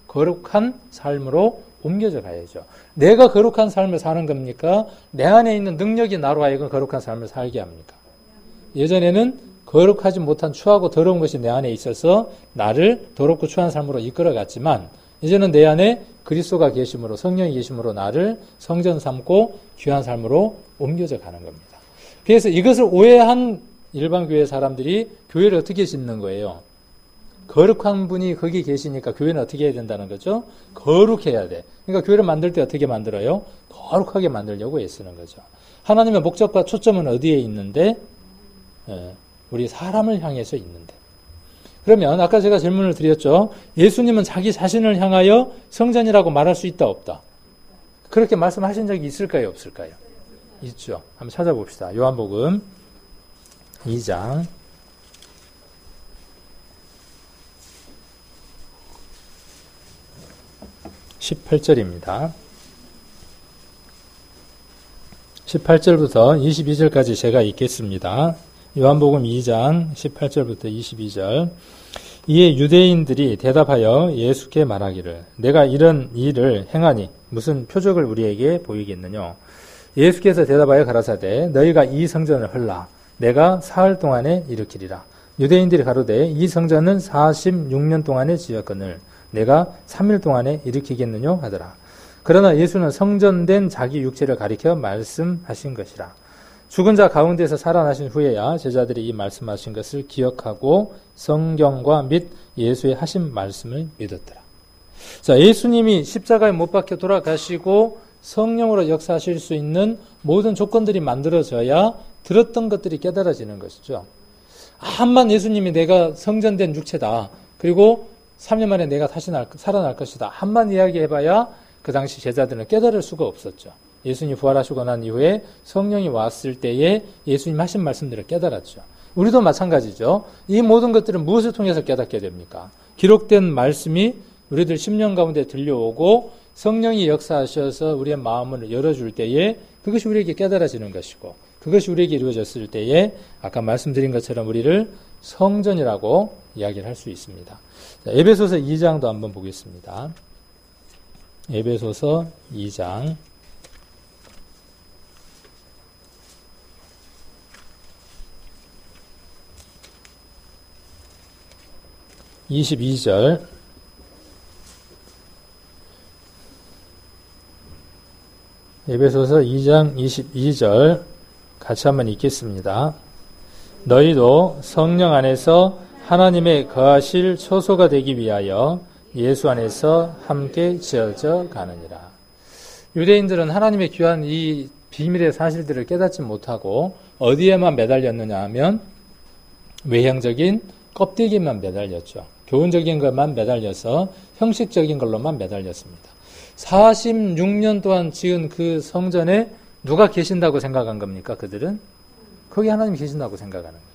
거룩한 삶으로 옮겨져 가야죠. 내가 거룩한 삶을 사는 겁니까? 내 안에 있는 능력이 나로 하여금 거룩한 삶을 살게 합니까? 예전에는 거룩하지 못한 추하고 더러운 것이 내 안에 있어서 나를 더럽고 추한 삶으로 이끌어갔지만 이제는 내 안에 그리스도가 계심으로, 성령이 계심으로 나를 성전 삼고 귀한 삶으로 옮겨져 가는 겁니다. 그래서 이것을 오해한 일반 교회 사람들이 교회를 어떻게 짓는 거예요? 거룩한 분이 거기 계시니까 교회는 어떻게 해야 된다는 거죠? 거룩해야 돼. 그러니까 교회를 만들 때 어떻게 만들어요? 거룩하게 만들려고 애쓰는 거죠. 하나님의 목적과 초점은 어디에 있는데? 우리 사람을 향해서 있는데. 그러면 아까 제가 질문을 드렸죠. 예수님은 자기 자신을 향하여 성전이라고 말할 수 있다, 없다? 그렇게 말씀하신 적이 있을까요, 없을까요? 있죠. 한번 찾아봅시다. 요한복음 2장 18절입니다. 18절부터 22절까지 제가 읽겠습니다. 요한복음 2장 18절부터 22절. 이에 유대인들이 대답하여 예수께 말하기를 내가 이런 일을 행하니 무슨 표적을 우리에게 보이겠느냐. 예수께서 대답하여 가라사대 너희가 이 성전을 헐라 내가 사흘 동안에 일으키리라. 유대인들이 가로되 이 성전은 46년 동안에 지었거늘 내가 3일 동안에 일으키겠느냐 하더라. 그러나 예수는 성전된 자기 육체를 가리켜 말씀하신 것이라. 죽은 자 가운데서 살아나신 후에야 제자들이 이 말씀하신 것을 기억하고 성경과 및 예수의 하신 말씀을 믿었더라. 자, 예수님이 십자가에 못 박혀 돌아가시고 성령으로 역사하실 수 있는 모든 조건들이 만들어져야 들었던 것들이 깨달아지는 것이죠. 암만 예수님이 내가 성전된 육체다. 그리고 3년 만에 내가 다시 살아날 것이다. 한만 이야기해봐야 그 당시 제자들은 깨달을 수가 없었죠. 예수님이 부활하시고 난 이후에 성령이 왔을 때에 예수님 하신 말씀들을 깨달았죠. 우리도 마찬가지죠. 이 모든 것들은 무엇을 통해서 깨닫게 됩니까? 기록된 말씀이 우리들 심령 가운데 들려오고 성령이 역사하셔서 우리의 마음을 열어줄 때에 그것이 우리에게 깨달아지는 것이고 그것이 우리에게 이루어졌을 때에 아까 말씀드린 것처럼 우리를 성전이라고 이야기를 할 수 있습니다. 자, 에베소서 2장도 한번 보겠습니다. 에베소서 2장 22절 에베소서 2장 22절 같이 한번 읽겠습니다. 너희도 성령 안에서 하나님의 거하실 초소가 되기 위하여 예수 안에서 함께 지어져 가느니라. 유대인들은 하나님의 귀한 이 비밀의 사실들을 깨닫지 못하고 어디에만 매달렸느냐 하면 외형적인 껍데기만 매달렸죠. 교훈적인 것만 매달려서 형식적인 걸로만 매달렸습니다. 46년 동안 지은 그 성전에 누가 계신다고 생각한 겁니까? 그들은? 거기 하나님이 계신다고 생각하는 거예요.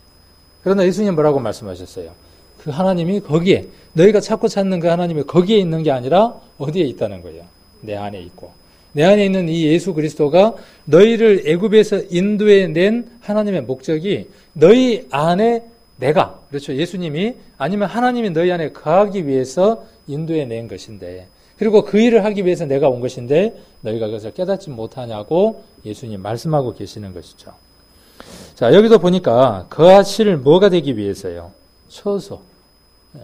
그러나 예수님 뭐라고 말씀하셨어요? 그 하나님이 거기에, 너희가 찾고 찾는 그 하나님이 거기에 있는 게 아니라 어디에 있다는 거예요? 내 안에 있고. 내 안에 있는 이 예수 그리스도가 너희를 애굽에서 인도해 낸 하나님의 목적이 너희 안에 내가, 그렇죠. 예수님이 아니면 하나님이 너희 안에 거하기 위해서 인도해 낸 것인데, 그리고 그 일을 하기 위해서 내가 온 것인데 너희가 그것을 깨닫지 못하냐고 예수님 말씀하고 계시는 것이죠. 자, 여기도 보니까 거하실 뭐가 되기 위해서요? 처소. 네.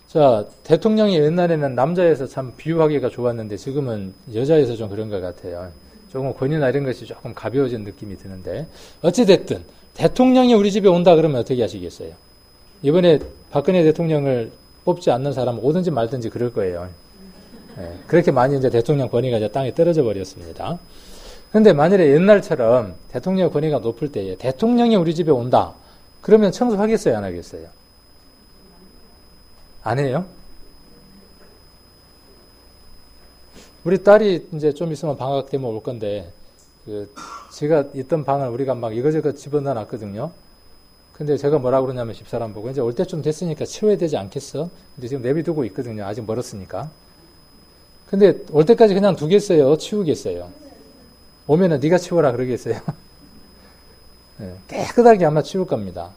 자, 대통령이 옛날에는 남자에서 참 비유하기가 좋았는데 지금은 여자에서 좀 그런 것 같아요. 조금 권위나 이런 것이 조금 가벼워진 느낌이 드는데 어찌됐든 대통령이 우리 집에 온다 그러면 어떻게 하시겠어요? 이번에 박근혜 대통령을 뽑지 않는 사람은 오든지 말든지 그럴 거예요. 예, 그렇게 많이 이제 대통령 권위가 이제 땅에 떨어져 버렸습니다. 그런데 만일에 옛날처럼 대통령 권위가 높을 때에 대통령이 우리 집에 온다. 그러면 청소하겠어요, 안 하겠어요? 안 해요? 우리 딸이 이제 좀 있으면 방학 되면 올 건데, 제가 있던 방을 우리가 막 이거저거 집어넣어 놨거든요. 근데 제가 뭐라 그러냐면 집사람 보고, 이제 올 때쯤 됐으니까 치워야 되지 않겠어? 근데 지금 내비두고 있거든요. 아직 멀었으니까. 근데 올 때까지 그냥 두겠어요? 치우겠어요? 오면은 네가 치워라 그러겠어요? 네, 깨끗하게 아마 치울 겁니다.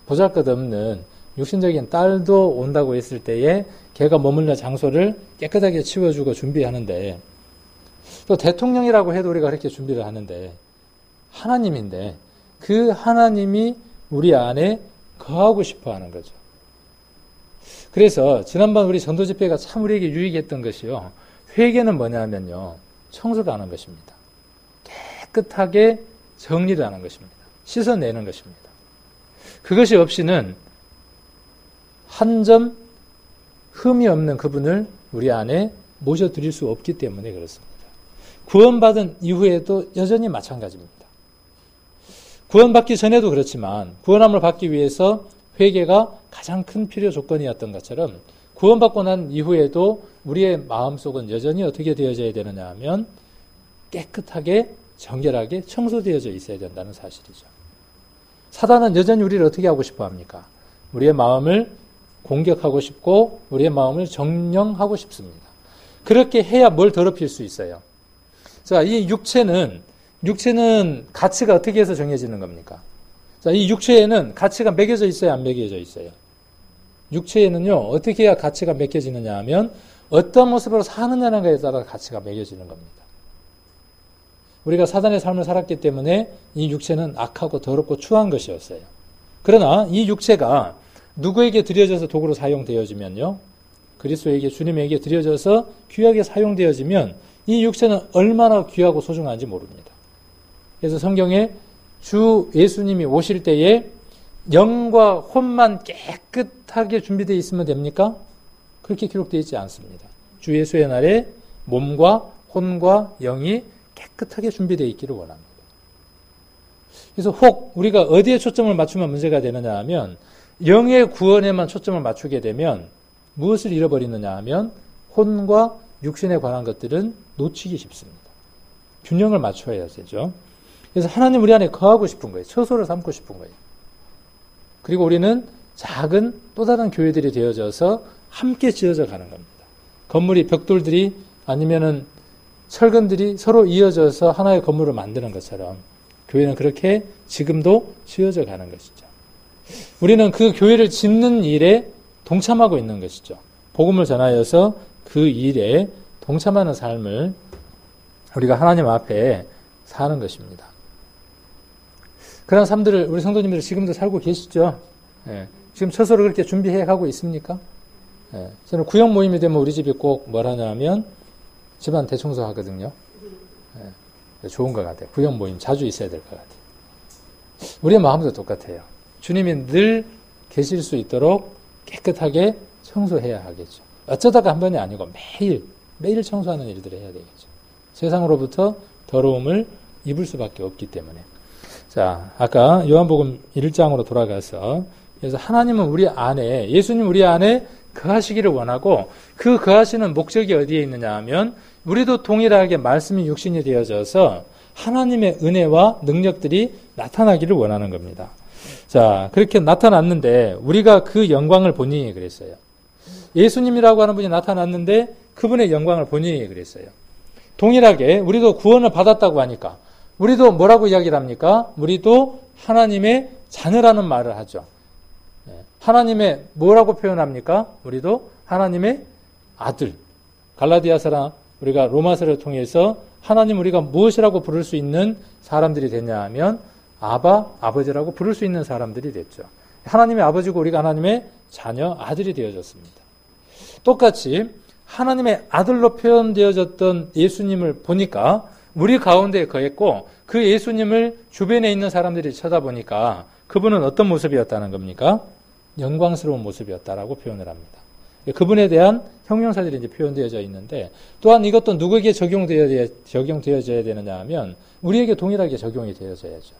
보잘것없는 육신적인 딸도 온다고 했을 때에 걔가 머물러 장소를 깨끗하게 치워주고 준비하는데, 또 대통령이라고 해도 우리가 그렇게 준비를 하는데, 하나님인데 그 하나님이 우리 안에 거하고 싶어 하는 거죠. 그래서 지난번 우리 전도 집회가 참 우리에게 유익했던 것이요, 회개는 뭐냐면요, 청소를 하는 것입니다. 깨끗하게 정리를 하는 것입니다. 씻어내는 것입니다. 그것이 없이는 한 점 흠이 없는 그분을 우리 안에 모셔드릴 수 없기 때문에 그렇습니다. 구원받은 이후에도 여전히 마찬가지입니다. 구원받기 전에도 그렇지만 구원함을 받기 위해서 회개가 가장 큰 필요 조건이었던 것처럼, 구원받고 난 이후에도 우리의 마음속은 여전히 어떻게 되어져야 되느냐 하면 깨끗하게 정결하게 청소되어져 있어야 된다는 사실이죠. 사단은 여전히 우리를 어떻게 하고 싶어 합니까? 우리의 마음을 공격하고 싶고 우리의 마음을 정령하고 싶습니다. 그렇게 해야 뭘 더럽힐 수 있어요? 자, 이 육체는 가치가 어떻게 해서 정해지는 겁니까? 자, 이 육체에는 가치가 매겨져 있어요, 안 매겨져 있어요? 육체에는요, 어떻게 해야 가치가 매겨지느냐 하면 어떤 모습으로 사느냐는 것에 따라 가치가 매겨지는 겁니다. 우리가 사단의 삶을 살았기 때문에 이 육체는 악하고 더럽고 추한 것이었어요. 그러나 이 육체가 누구에게 드려져서 도구로 사용되어지면요, 그리스도에게, 주님에게 드려져서 귀하게 사용되어지면 이 육체는 얼마나 귀하고 소중한지 모릅니다. 그래서 성경에 주 예수님이 오실 때에 영과 혼만 깨끗하게 준비되어 있으면 됩니까? 그렇게 기록되어 있지 않습니다. 주 예수의 날에 몸과 혼과 영이 깨끗하게 준비되어 있기를 원합니다. 그래서 혹 우리가 어디에 초점을 맞추면 문제가 되느냐 하면, 영의 구원에만 초점을 맞추게 되면 무엇을 잃어버리느냐 하면 혼과 육신에 관한 것들은 놓치기 쉽습니다. 균형을 맞춰야 되죠. 그래서 하나님 우리 안에 거하고 싶은 거예요. 처소를 삼고 싶은 거예요. 그리고 우리는 작은 또 다른 교회들이 되어져서 함께 지어져 가는 겁니다. 건물이, 벽돌들이 아니면은 철근들이 서로 이어져서 하나의 건물을 만드는 것처럼 교회는 그렇게 지금도 지어져 가는 것이죠. 우리는 그 교회를 짓는 일에 동참하고 있는 것이죠. 복음을 전하여서 그 일에 동참하는 삶을 우리가 하나님 앞에 사는 것입니다. 그런 삶들을 우리 성도님들 지금도 살고 계시죠? 예. 지금 처소를 그렇게 준비해 가고 있습니까? 예. 저는 구역 모임이 되면 우리 집이 꼭 뭘 하냐 하면 집안 대청소 하거든요. 예. 좋은 것 같아요. 구역 모임 자주 있어야 될 것 같아요. 우리의 마음도 똑같아요. 주님이 늘 계실 수 있도록 깨끗하게 청소해야 하겠죠. 어쩌다가 한 번이 아니고 매일 청소하는 일들을 해야 되겠죠. 세상으로부터 더러움을 입을 수밖에 없기 때문에. 자, 아까 요한복음 1장으로 돌아가서, 그래서 하나님은 우리 안에, 예수님 우리 안에 거하시기를 원하고, 그 거하시는 목적이 어디에 있느냐 하면 우리도 동일하게 말씀이 육신이 되어져서 하나님의 은혜와 능력들이 나타나기를 원하는 겁니다. 자, 그렇게 나타났는데 우리가 그 영광을 보니 그랬어요. 예수님이라고 하는 분이 나타났는데 그분의 영광을 보니 그랬어요. 동일하게 우리도 구원을 받았다고 하니까 우리도 뭐라고 이야기를 합니까? 우리도 하나님의 자녀라는 말을 하죠. 하나님의 뭐라고 표현합니까? 우리도 하나님의 아들. 갈라디아서랑 우리가 로마서를 통해서 하나님 우리가 무엇이라고 부를 수 있는 사람들이 됐냐 하면 아버지라고 부를 수 있는 사람들이 됐죠. 하나님의 아버지고 우리가 하나님의 자녀, 아들이 되어졌습니다. 똑같이 하나님의 아들로 표현되어졌던 예수님을 보니까 우리 가운데 거했고, 그 예수님을 주변에 있는 사람들이 쳐다보니까 그분은 어떤 모습이었다는 겁니까? 영광스러운 모습이었다라고 표현을 합니다. 그분에 대한 형용사들이 이제 표현되어져 있는데, 또한 이것도 누구에게 적용되어져야 되느냐 하면 우리에게 동일하게 적용이 되어져야죠.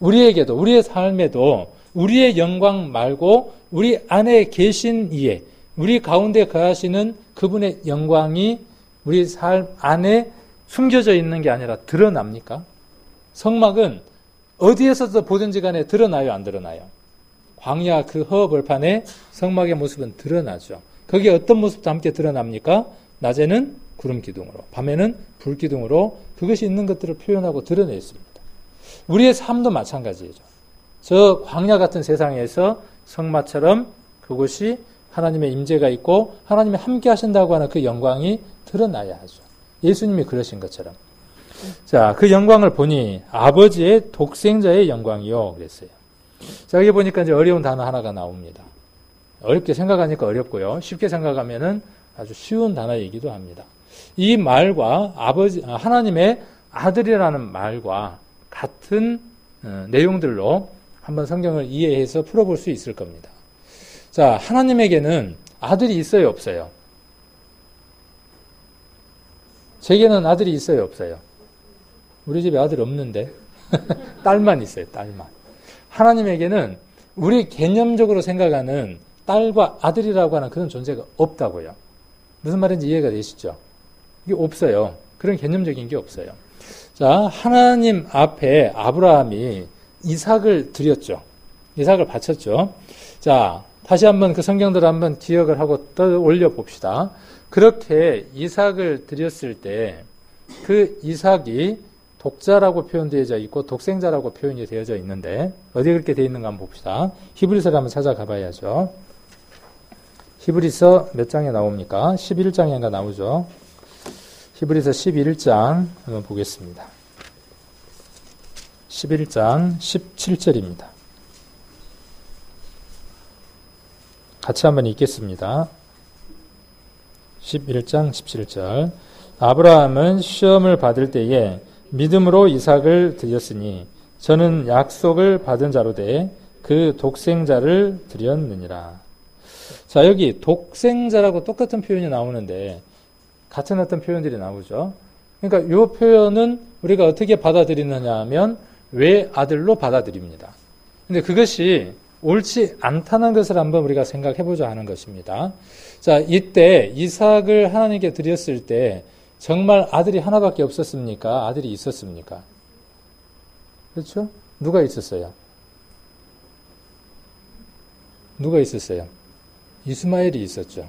우리에게도, 우리의 삶에도 우리의 영광 말고 우리 안에 계신 이에, 우리 가운데 거하시는 그분의 영광이 우리 삶 안에 숨겨져 있는 게 아니라 드러납니까? 성막은 어디에서도 보든지 간에 드러나요, 안 드러나요? 광야 그 허허벌판에 성막의 모습은 드러나죠. 거기에 어떤 모습도 함께 드러납니까? 낮에는 구름 기둥으로, 밤에는 불 기둥으로 그것이 있는 것들을 표현하고 드러냈습니다. 우리의 삶도 마찬가지죠. 저 광야 같은 세상에서 성막처럼 그곳이 하나님의 임재가 있고 하나님이 함께 하신다고 하는 그 영광이 드러나야 하죠. 예수님이 그러신 것처럼. 자, 그 영광을 보니 아버지의 독생자의 영광이요 그랬어요. 자, 여기 보니까 이제 어려운 단어 하나가 나옵니다. 어렵게 생각하니까 어렵고요. 쉽게 생각하면은 아주 쉬운 단어이기도 합니다. 이 말과 하나님의 아들이라는 말과 같은 내용들로 한번 성경을 이해해서 풀어볼 수 있을 겁니다. 자, 하나님에게는 아들이 있어요, 없어요? 제게는 아들이 있어요, 없어요? 우리 집에 아들 없는데 딸만 있어요, 딸만. 하나님에게는 우리 개념적으로 생각하는 딸과 아들이라고 하는 그런 존재가 없다고요. 무슨 말인지 이해가 되시죠? 이게 없어요. 그런 개념적인 게 없어요. 자, 하나님 앞에 아브라함이 이삭을 드렸죠. 이삭을 바쳤죠. 자, 다시 한번 그 성경들을 한번 기억을 하고 떠올려 봅시다. 그렇게 이삭을 드렸을 때 그 이삭이 독자라고 표현되어져 있고 독생자라고 표현이 되어져 있는데 어디에 그렇게 되어 있는가 한번 봅시다. 히브리서를 한번 찾아가 봐야죠. 히브리서 몇 장에 나옵니까? 11장인가 나오죠. 히브리서 11장 한번 보겠습니다. 11장 17절입니다. 같이 한번 읽겠습니다. 11장 17절. 아브라함은 시험을 받을 때에 믿음으로 이삭을 드렸으니 저는 약속을 받은 자로 돼 그 독생자를 드렸느니라. 자, 여기 독생자라고 똑같은 표현이 나오는데 같은 어떤 표현들이 나오죠. 그러니까 이 표현은 우리가 어떻게 받아들이느냐 하면 외아들로 받아들입니다. 근데 그것이 옳지 않다는 것을 한번 우리가 생각해 보자 하는 것입니다. 자, 이때 이삭을 하나님께 드렸을 때 정말 아들이 하나밖에 없었습니까? 아들이 있었습니까? 그렇죠? 누가 있었어요? 누가 있었어요? 이스마엘이 있었죠.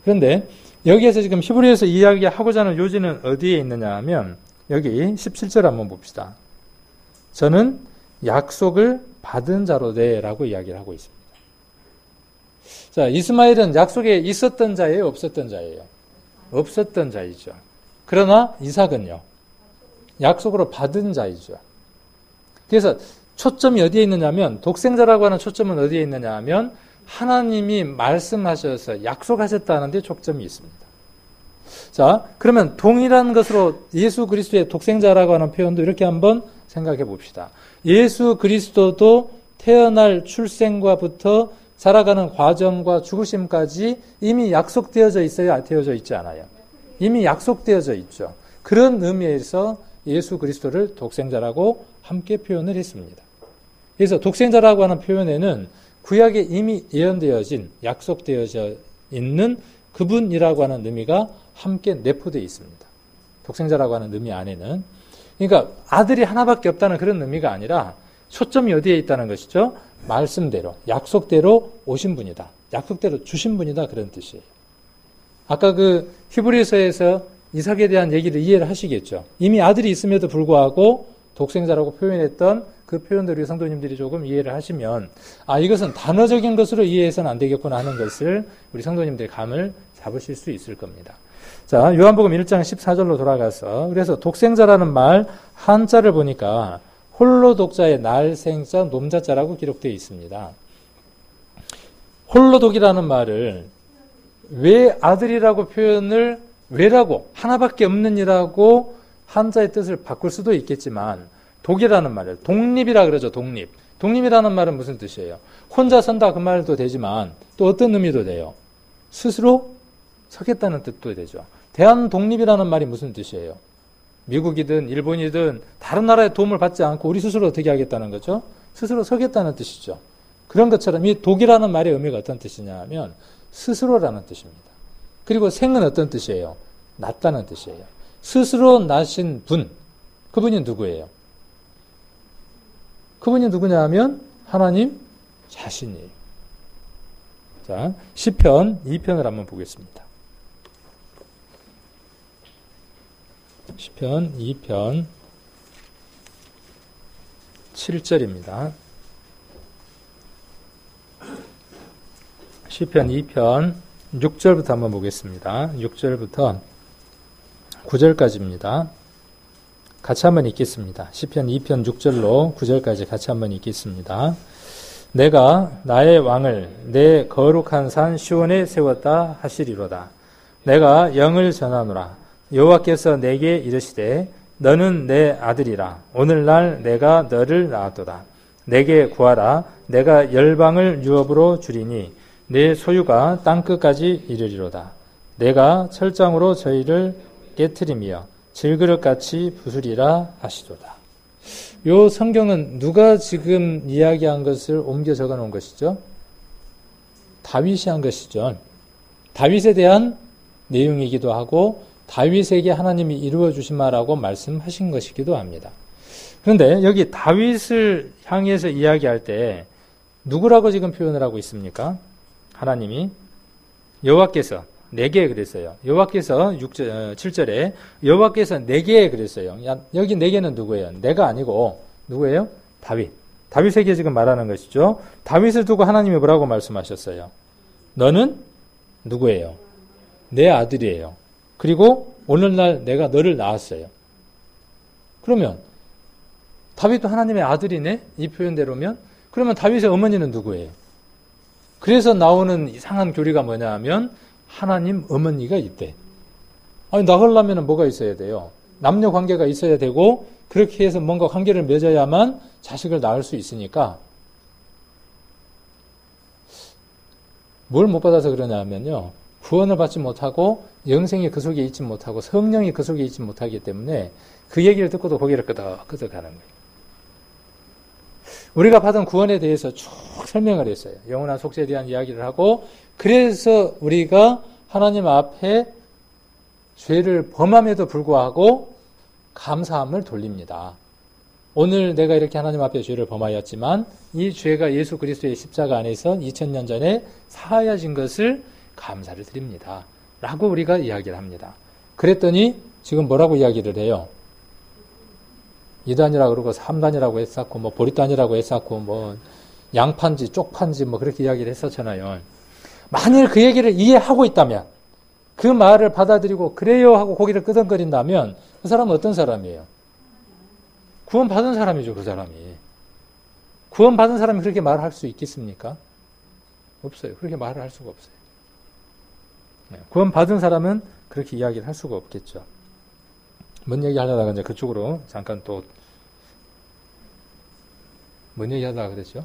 그런데 여기에서 지금 히브리에서 이야기하고자 하는 요지는 어디에 있느냐 하면 여기 17절 한번 봅시다. 저는 약속을 받은 자로 돼라고 이야기를 하고 있습니다. 자, 이스마엘은 약속에 있었던 자예요, 없었던 자예요? 없었던 자이죠. 그러나 이삭은요, 약속으로 받은 자이죠. 그래서 초점이 어디에 있느냐면, 독생자라고 하는 초점은 어디에 있느냐 하면 하나님이 말씀하셔서 약속하셨다는 데 초점이 있습니다. 자, 그러면 동일한 것으로 예수 그리스도의 독생자라고 하는 표현도 이렇게 한번 생각해 봅시다. 예수 그리스도도 태어날 출생과부터 자라가는 과정과 죽으심까지 이미 약속되어져 있어요? 되어져 있지 않아요? 이미 약속되어져 있죠. 그런 의미에서 예수 그리스도를 독생자라고 함께 표현을 했습니다. 그래서 독생자라고 하는 표현에는 구약에 이미 예언되어진, 약속되어져 있는 그분이라고 하는 의미가 함께 내포되어 있습니다. 독생자라고 하는 의미 안에는. 그러니까 아들이 하나밖에 없다는 그런 의미가 아니라 초점이 어디에 있다는 것이죠? 말씀대로, 약속대로 오신 분이다. 약속대로 주신 분이다. 그런 뜻이에요. 아까 그 히브리서에서 이삭에 대한 얘기를 이해를 하시겠죠. 이미 아들이 있음에도 불구하고 독생자라고 표현했던 그 표현들 우리 성도님들이 조금 이해를 하시면 이것은 단어적인 것으로 이해해서는 안 되겠구나 하는 것을 우리 성도님들이 감을 잡으실 수 있을 겁니다. 자, 요한복음 1장 14절로 돌아가서 그래서 독생자라는 말 한자를 보니까 홀로 독자의 날생자 놈자자라고 기록되어 있습니다. 홀로 독이라는 말을 왜 아들이라고 표현을 왜라고 하나밖에 없는 이라고 한자의 뜻을 바꿀 수도 있겠지만 독이라는 말을 독립이라 그러죠. 독립. 독립이라는 말은 무슨 뜻이에요? 혼자 선다 그 말도 되지만 또 어떤 의미도 돼요? 스스로 서겠다는 뜻도 되죠. 대한 독립이라는 말이 무슨 뜻이에요? 미국이든 일본이든 다른 나라의 도움을 받지 않고 우리 스스로 어떻게 하겠다는 거죠? 스스로 서겠다는 뜻이죠. 그런 것처럼 이 독이라는 말의 의미가 어떤 뜻이냐 하면 스스로라는 뜻입니다. 그리고 생은 어떤 뜻이에요? 낫다는 뜻이에요. 스스로 나신 분, 그분이 누구예요? 그분이 누구냐 하면 하나님 자신이에요. 자, 시편 2편을 한번 보겠습니다. 시편 2편 7절입니다. 시편 2편 6절부터 한번 보겠습니다. 6절부터 9절까지입니다. 같이 한번 읽겠습니다. 시편 2편 6절로 9절까지 같이 한번 읽겠습니다. 내가 나의 왕을 내 거룩한 산 시온에 세웠다 하시리로다. 내가 영을 전하노라. 여호와께서 내게 이르시되 너는 내 아들이라. 오늘날 내가 너를 낳았도다. 내게 구하라. 내가 열방을 유업으로 주리니 내 소유가 땅끝까지 이르리로다. 내가 철장으로 저희를 깨트리며 질그릇같이 부수리라 하시도다. 요 성경은 누가 지금 이야기한 것을 옮겨 적어 놓은 것이죠? 다윗이 한 것이죠. 다윗에 대한 내용이기도 하고 다윗에게 하나님이 이루어 주시마라고 말씀하신 것이기도 합니다. 그런데 여기 다윗을 향해서 이야기할 때 누구라고 지금 표현을 하고 있습니까? 하나님이 여호와께서 내게 그랬어요. 여호와께서 7절에 여호와께서 내게 그랬어요. 여기 내게는 누구예요? 내가 아니고 누구예요? 다윗. 다윗에게 지금 말하는 것이죠. 다윗을 두고 하나님이 뭐라고 말씀하셨어요? 너는 누구예요? 내 아들이에요. 그리고 오늘날 내가 너를 낳았어요. 그러면 다윗도 하나님의 아들이네? 이 표현대로면 그러면 다윗의 어머니는 누구예요? 그래서 나오는 이상한 교리가 뭐냐 하면 하나님 어머니가 있대. 아니, 낳으려면 뭐가 있어야 돼요? 남녀 관계가 있어야 되고 그렇게 해서 뭔가 관계를 맺어야만 자식을 낳을 수 있으니까 뭘 못 받아서 그러냐 하면요. 구원을 받지 못하고 영생이 그 속에 있지 못하고 성령이 그 속에 있지 못하기 때문에 그 얘기를 듣고도 고개를 끄덕끄덕 하는 거예요. 우리가 받은 구원에 대해서 쭉 설명을 했어요. 영원한 속죄에 대한 이야기를 하고 그래서 우리가 하나님 앞에 죄를 범함에도 불구하고 감사함을 돌립니다. 오늘 내가 이렇게 하나님 앞에 죄를 범하였지만 이 죄가 예수 그리스도의 십자가 안에서 2000년 전에 사하여진 것을 감사를 드립니다. 라고 우리가 이야기를 합니다. 그랬더니 지금 뭐라고 이야기를 해요? 2단이라고 그러고 3단이라고 했었고 뭐 보리단이라고 했었고 뭐 양판지 쪽판지 뭐 그렇게 이야기를 했었잖아요. 만일 그 얘기를 이해하고 있다면 그 말을 받아들이고 그래요 하고 고개를 끄덕거린다면 그 사람은 어떤 사람이에요? 구원받은 사람이죠. 그 사람이. 구원받은 사람이 그렇게 말할 수 있겠습니까? 없어요. 그렇게 말을 할 수가 없어요. 구원받은 사람은 그렇게 이야기를 할 수가 없겠죠. 뭔 얘기 하려다가 이제 그쪽으로 잠깐 또, 뭔 얘기 하다가 그랬죠?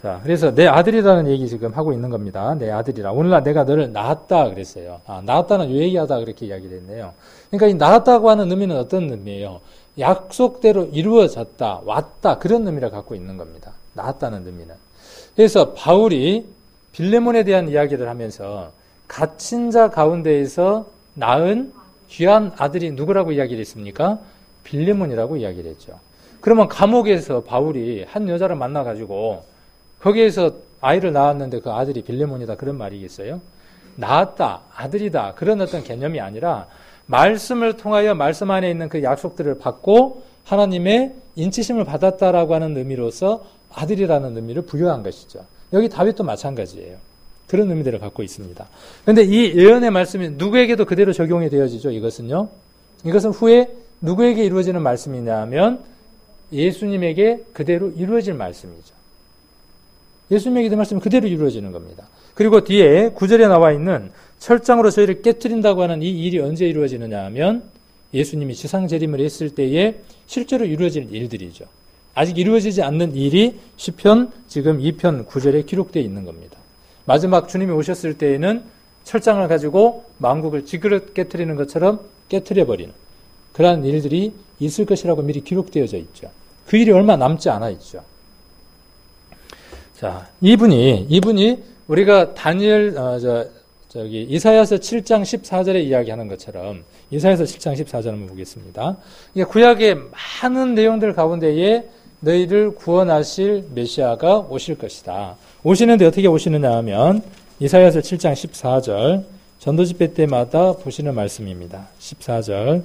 자, 그래서 내 아들이라는 얘기 지금 하고 있는 겁니다. 내 아들이라. 오늘날 내가 너를 낳았다 그랬어요. 낳았다는 요 얘기하다 그렇게 이야기를 했네요. 그러니까 이 낳았다고 하는 의미는 어떤 의미예요? 약속대로 이루어졌다, 왔다, 그런 의미를 갖고 있는 겁니다. 낳았다는 의미는. 그래서 바울이 빌레몬에 대한 이야기를 하면서 갇힌 자 가운데에서 낳은 귀한 아들이 누구라고 이야기를 했습니까? 빌레몬이라고 이야기를 했죠. 그러면 감옥에서 바울이 한 여자를 만나가지고 거기에서 아이를 낳았는데 그 아들이 빌레몬이다 그런 말이겠어요? 낳았다, 아들이다 그런 어떤 개념이 아니라 말씀을 통하여 말씀 안에 있는 그 약속들을 받고 하나님의 인치심을 받았다라고 하는 의미로서 아들이라는 의미를 부여한 것이죠. 여기 다윗도 마찬가지예요. 그런 의미들을 갖고 있습니다. 그런데 이 예언의 말씀이 누구에게도 그대로 적용이 되어지죠. 이것은요. 이것은 후에 누구에게 이루어지는 말씀이냐 하면 예수님에게 그대로 이루어질 말씀이죠. 예수님에게 말씀이 그대로 이루어지는 겁니다. 그리고 뒤에 9절에 나와 있는 철장으로 저희를 깨트린다고 하는 이 일이 언제 이루어지느냐 하면 예수님이 지상재림을 했을 때에 실제로 이루어질 일들이죠. 아직 이루어지지 않는 일이 시편 지금 2편 9절에 기록되어 있는 겁니다. 마지막 주님이 오셨을 때에는 철장을 가지고 만국을 지그릇 깨트리는 것처럼 깨트려버리는 그러한 일들이 있을 것이라고 미리 기록되어져 있죠. 그 일이 얼마 남지 않아 있죠. 자, 이분이 우리가 다니엘 이사야서 7장 14절에 이야기하는 것처럼 이사야서 7장 14절 한번 보겠습니다. 이게 구약의 많은 내용들 가운데에 너희를 구원하실 메시아가 오실 것이다. 오시는데 어떻게 오시느냐 하면 이사야서 7장 14절 전도집회 때마다 보시는 말씀입니다. 14절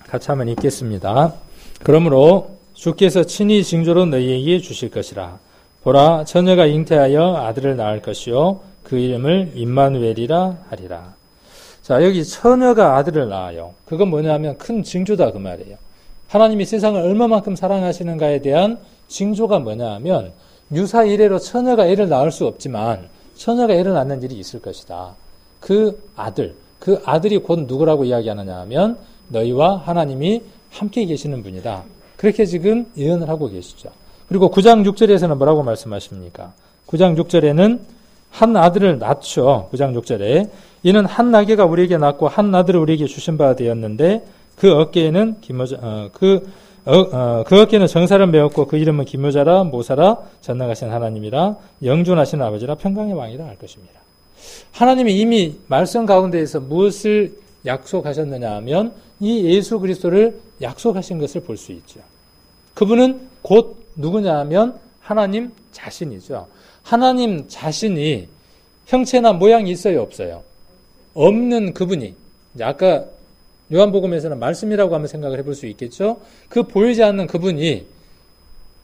같이 한번 읽겠습니다. 그러므로 주께서 친히 징조로 너희에게 주실 것이라. 보라, 처녀가 잉태하여 아들을 낳을 것이요 그 이름을 임마누엘이라 하리라. 자, 여기 처녀가 아들을 낳아요. 그건 뭐냐면 큰 징조다 그 말이에요. 하나님이 세상을 얼마만큼 사랑하시는가에 대한 징조가 뭐냐 하면 유사 이래로 처녀가 애를 낳을 수 없지만 처녀가 애를 낳는 일이 있을 것이다. 그 아들이 곧 누구라고 이야기하느냐 하면 너희와 하나님이 함께 계시는 분이다. 그렇게 지금 예언을 하고 계시죠. 그리고 9장 6절에서는 뭐라고 말씀하십니까? 9장 6절에는 한 아들을 낳죠. 9장 6절에 이는 한 나귀가 우리에게 낳고 한 아들을 우리에게 주신 바 되었는데 그 어깨에는 그 어깨는 정사를 메었고 그 이름은 기묘자라 모사라 전능하신 하나님이라 영존하시는 아버지라 평강의 왕이라 할 것입니다. 하나님이 이미 말씀 가운데에서 무엇을 약속하셨느냐 하면 이 예수 그리스도를 약속하신 것을 볼 수 있죠. 그분은 곧 누구냐 하면 하나님 자신이죠. 하나님 자신이 형체나 모양이 있어요, 없어요? 없는 그분이 아까 요한복음에서는 말씀이라고 하면 생각을 해볼 수 있겠죠. 그 보이지 않는 그분이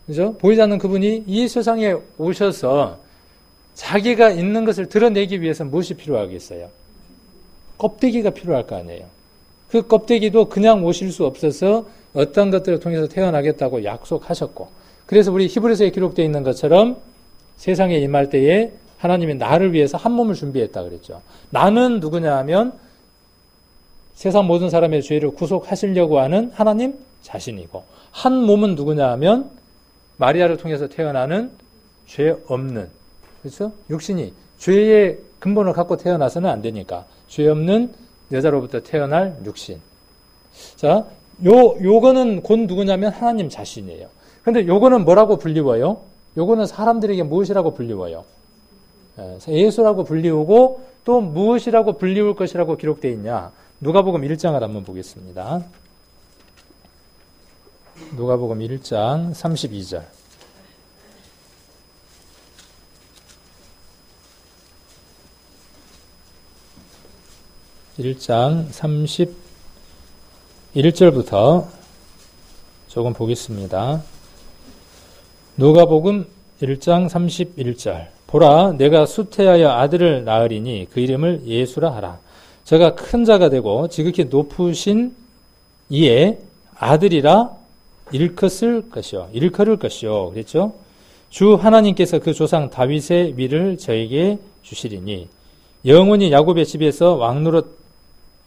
그죠? 보이지 않는 그분이 이 세상에 오셔서 자기가 있는 것을 드러내기 위해서 무엇이 필요하겠어요? 껍데기가 필요할 거 아니에요. 그 껍데기도 그냥 오실 수 없어서 어떤 것들을 통해서 태어나겠다고 약속하셨고, 그래서 우리 히브리서에 기록되어 있는 것처럼 세상에 임할 때에 하나님이 나를 위해서 한 몸을 준비했다 그랬죠. 나는 누구냐 하면 세상 모든 사람의 죄를 구속하시려고 하는 하나님 자신이고, 한 몸은 누구냐 하면 마리아를 통해서 태어나는 죄 없는, 그렇죠? 육신이 죄의 근본을 갖고 태어나서는 안 되니까 죄 없는 여자로부터 태어날 육신. 자, 요거는 곧 누구냐면 하나님 자신이에요. 근데 요거는 뭐라고 불리워요? 요거는 사람들에게 무엇이라고 불리워요? 예수라고 불리우고 또 무엇이라고 불리울 것이라고 기록되어 있냐? 누가복음 1장을 한번 보겠습니다. 누가복음 1장 32절. 1장 31절부터 조금 보겠습니다. 누가복음 1장 31절. 보라, 내가 수태하여 아들을 낳으리니 그 이름을 예수라 하라. 저가 큰 자가 되고 지극히 높으신 이에 아들이라 일컫을 것이요. 그랬죠? 주 하나님께서 그 조상 다윗의 위를 저에게 주시리니 영원히 야곱의 집에서 왕노릇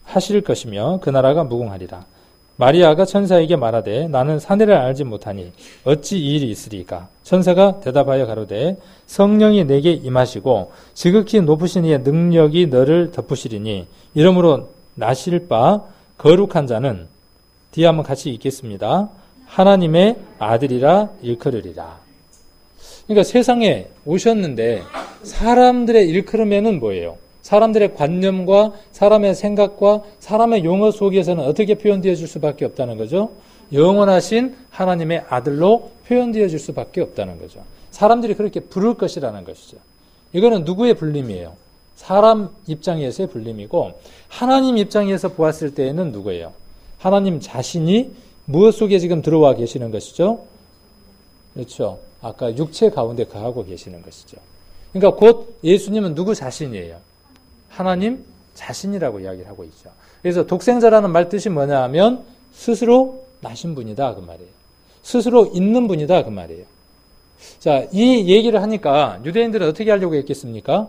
하실 것이며 그 나라가 무궁하리라. 마리아가 천사에게 말하되 나는 사내를 알지 못하니 어찌 이 일이 있으리까? 천사가 대답하여 가로되 성령이 내게 임하시고 지극히 높으신 이의 능력이 너를 덮으시리니 이러므로 나실 바 거룩한 자는 뒤에 한번 같이 읽겠습니다. 하나님의 아들이라 일컬으리라. 그러니까 세상에 오셨는데 사람들의 일컬음에는 뭐예요? 사람들의 관념과 사람의 생각과 사람의 용어 속에서는 어떻게 표현되어 줄 수밖에 없다는 거죠? 영원하신 하나님의 아들로 표현되어 줄 수밖에 없다는 거죠. 사람들이 그렇게 부를 것이라는 것이죠. 이거는 누구의 불림이에요? 사람 입장에서의 불림이고, 하나님 입장에서 보았을 때에는 누구예요? 하나님 자신이 무엇 속에 지금 들어와 계시는 것이죠? 그렇죠. 아까 육체 가운데 거하고 계시는 것이죠. 그러니까 곧 예수님은 누구 자신이에요? 하나님 자신이라고 이야기를 하고 있죠. 그래서 독생자라는 말 뜻이 뭐냐 하면 스스로 나신 분이다 그 말이에요. 스스로 있는 분이다 그 말이에요. 자, 이 얘기를 하니까 유대인들은 어떻게 하려고 했겠습니까?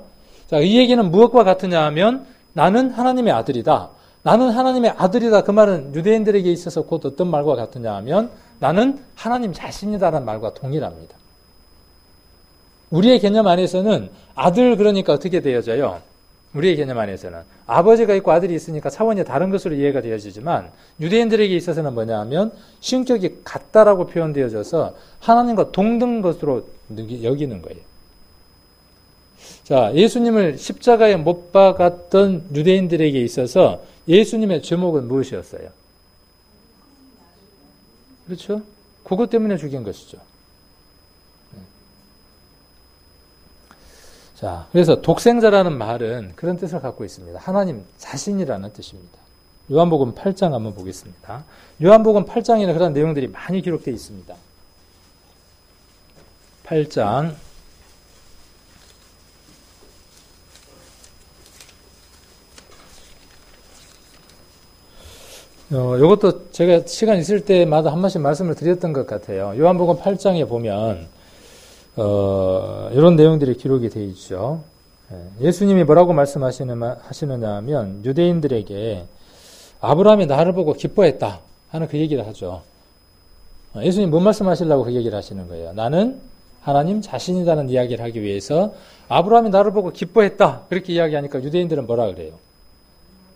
자, 이 얘기는 무엇과 같으냐 하면 나는 하나님의 아들이다. 나는 하나님의 아들이다. 그 말은 유대인들에게 있어서 곧 어떤 말과 같으냐 하면 나는 하나님 자신이다라는 말과 동일합니다. 우리의 개념 안에서는 아들 그러니까 어떻게 되어져요? 우리의 개념 안에서는 아버지가 있고 아들이 있으니까 차원이 다른 것으로 이해가 되어지지만 유대인들에게 있어서는 뭐냐 하면 신격이 같다라고 표현되어져서 하나님과 동등 것으로 여기는 거예요. 자, 예수님을 십자가에 못 박았던 유대인들에게 있어서 예수님의 제목은 무엇이었어요? 그렇죠? 그것 때문에 죽인 것이죠. 자, 그래서 독생자라는 말은 그런 뜻을 갖고 있습니다. 하나님 자신이라는 뜻입니다. 요한복음 8장 한번 보겠습니다. 요한복음 8장에는 그런 내용들이 많이 기록되어 있습니다. 8장 이것도 제가 시간 있을 때마다 한 번씩 말씀을 드렸던 것 같아요. 요한복음 8장에 보면 이런 내용들이 기록이 되어 있죠. 예수님이 뭐라고 말씀하시느냐 하면 유대인들에게 아브라함이 나를 보고 기뻐했다 하는 그 얘기를 하죠. 예수님 뭔 말씀하시려고 그 얘기를 하시는 거예요? 나는 하나님 자신이라는 이야기를 하기 위해서 아브라함이 나를 보고 기뻐했다 그렇게 이야기하니까 유대인들은 뭐라 그래요?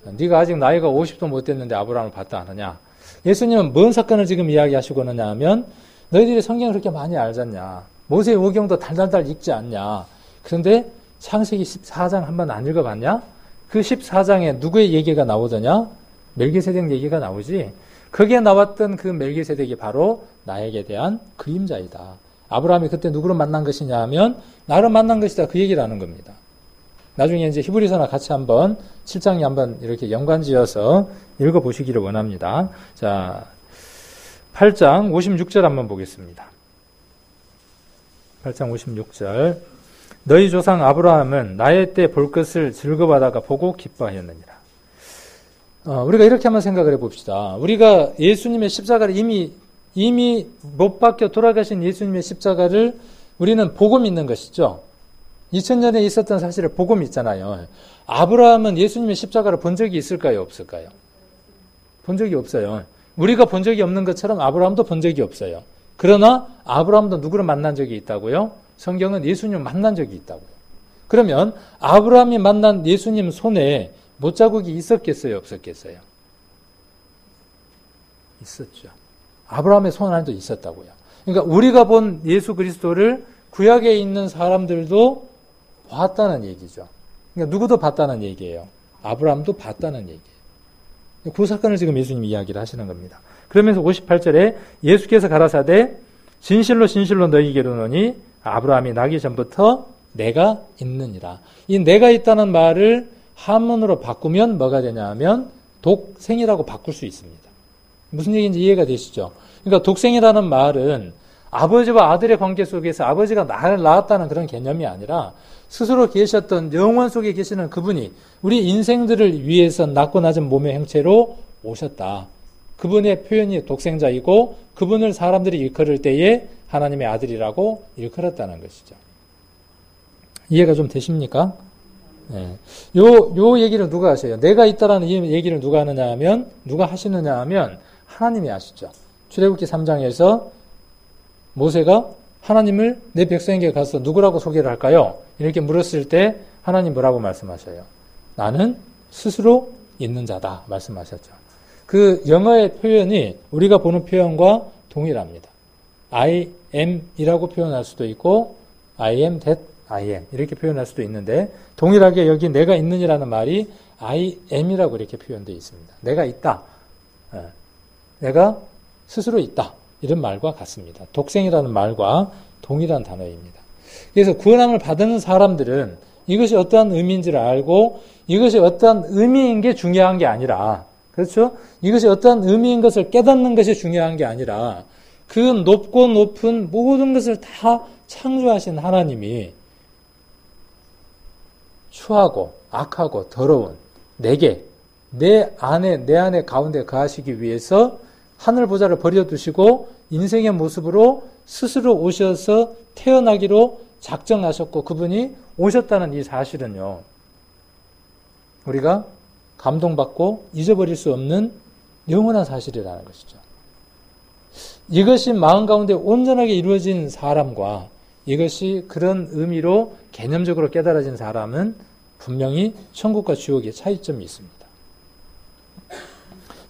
네가 아직 나이가 50도 못 됐는데 아브라함을 봤다 하느냐? 예수님은 뭔 사건을 지금 이야기하시고 있느냐 하면 너희들이 성경을 그렇게 많이 알잖냐? 모세의 오경도 달달달 읽지 않냐? 그런데 창세기 14장 한번 안 읽어봤냐? 그 14장에 누구의 얘기가 나오더냐? 멜기세덱 얘기가 나오지. 거기에 나왔던 그 멜기세덱이 바로 나에게 대한 그림자이다. 아브라함이 그때 누구를 만난 것이냐 하면 나를 만난 것이다. 그 얘기를 하는 겁니다. 나중에 이제 히브리서나 같이 한번 7장에 한번 이렇게 연관지어서 읽어보시기를 원합니다. 자, 8장 56절 한번 보겠습니다. 8장 56절. 너희 조상 아브라함은 나의 때 볼 것을 즐거워하다가 보고 기뻐하였느니라. 우리가 이렇게 한번 생각을 해봅시다. 우리가 예수님의 십자가를 이미 못 박혀 돌아가신 예수님의 십자가를 우리는 보고 믿는 것이죠. 2000년에 있었던 사실을 보고 믿잖아요. 아브라함은 예수님의 십자가를 본 적이 있을까요? 없을까요? 본 적이 없어요. 우리가 본 적이 없는 것처럼 아브라함도 본 적이 없어요. 그러나 아브라함도 누구를 만난 적이 있다고요? 성경은 예수님을 만난 적이 있다고요. 그러면 아브라함이 만난 예수님 손에 못자국이 있었겠어요? 없었겠어요? 있었죠. 아브라함의 손 안에도 있었다고요. 그러니까 우리가 본 예수 그리스도를 구약에 있는 사람들도 봤다는 얘기죠. 그러니까 누구도 봤다는 얘기예요. 아브라함도 봤다는 얘기예요. 그 사건을 지금 예수님이 이야기를 하시는 겁니다. 그러면서 58절에 예수께서 가라사대 진실로 진실로 너희에게로 노니 아브라함이 나기 전부터 내가 있느니라. 이 내가 있다는 말을 한문으로 바꾸면 뭐가 되냐 하면 독생이라고 바꿀 수 있습니다. 무슨 얘기인지 이해가 되시죠? 그러니까 독생이라는 말은 아버지와 아들의 관계 속에서 아버지가 나를 낳았다는 그런 개념이 아니라 스스로 계셨던 영원 속에 계시는 그분이 우리 인생들을 위해서 낳고 낮은 몸의 형체로 오셨다. 그분의 표현이 독생자이고 그분을 사람들이 일컬을 때에 하나님의 아들이라고 일컬었다는 것이죠. 이해가 좀 되십니까? 네. 요 얘기를 누가 하세요? 내가 있다라는 이 얘기를 누가 하느냐 하면, 누가 하시느냐 하면 하나님이 하시죠. 출애굽기 3장에서 모세가 하나님을 내 백성에게 가서 누구라고 소개를 할까요? 이렇게 물었을 때 하나님 뭐라고 말씀하셔요? 나는 스스로 있는 자다 말씀하셨죠. 그 영어의 표현이 우리가 보는 표현과 동일합니다. I am 이라고 표현할 수도 있고 I am that I am 이렇게 표현할 수도 있는데 동일하게 여기 내가 있느니라는 말이 I am이라고 이렇게 표현되어 있습니다. 내가 있다. 내가 스스로 있다. 이런 말과 같습니다. 독생이라는 말과 동일한 단어입니다. 그래서 구원함을 받는 사람들은 이것이 어떠한 의미인지를 알고 이것이 어떠한 의미인 게 중요한 게 아니라 그렇죠? 이것이 어떠한 의미인 것을 깨닫는 것이 중요한 게 아니라 그 높고 높은 모든 것을 다 창조하신 하나님이 추하고 악하고 더러운 내게 내 안에 가운데 거하시기 위해서 하늘 보좌를 버려두시고 인생의 모습으로 스스로 오셔서 태어나기로 작정하셨고 그분이 오셨다는 이 사실은요. 우리가 감동받고 잊어버릴 수 없는 영원한 사실이라는 것이죠. 이것이 마음 가운데 온전하게 이루어진 사람과 이것이 그런 의미로 개념적으로 깨달아진 사람은 분명히 천국과 지옥의 차이점이 있습니다.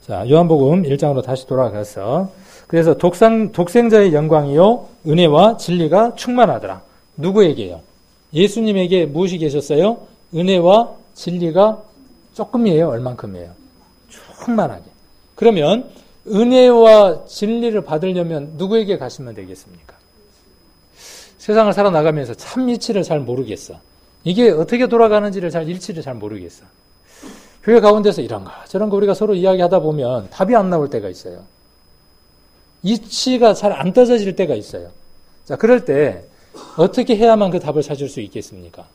자, 요한복음 1장으로 다시 돌아가서 그래서 독생자의 영광이요 은혜와 진리가 충만하더라. 누구에게요? 예수님에게 무엇이 계셨어요? 은혜와 진리가 조금이에요? 얼만큼이에요? 충만하게. 그러면 은혜와 진리를 받으려면 누구에게 가시면 되겠습니까? 세상을 살아나가면서 참 이치를 잘 모르겠어. 이게 어떻게 돌아가는지를 일치를 잘 모르겠어. 교회 가운데서 이런가 저런가 우리가 서로 이야기하다 보면 답이 안 나올 때가 있어요. 이치가 잘 안 떠져질 때가 있어요. 자, 그럴 때 어떻게 해야만 그 답을 찾을 수 있겠습니까?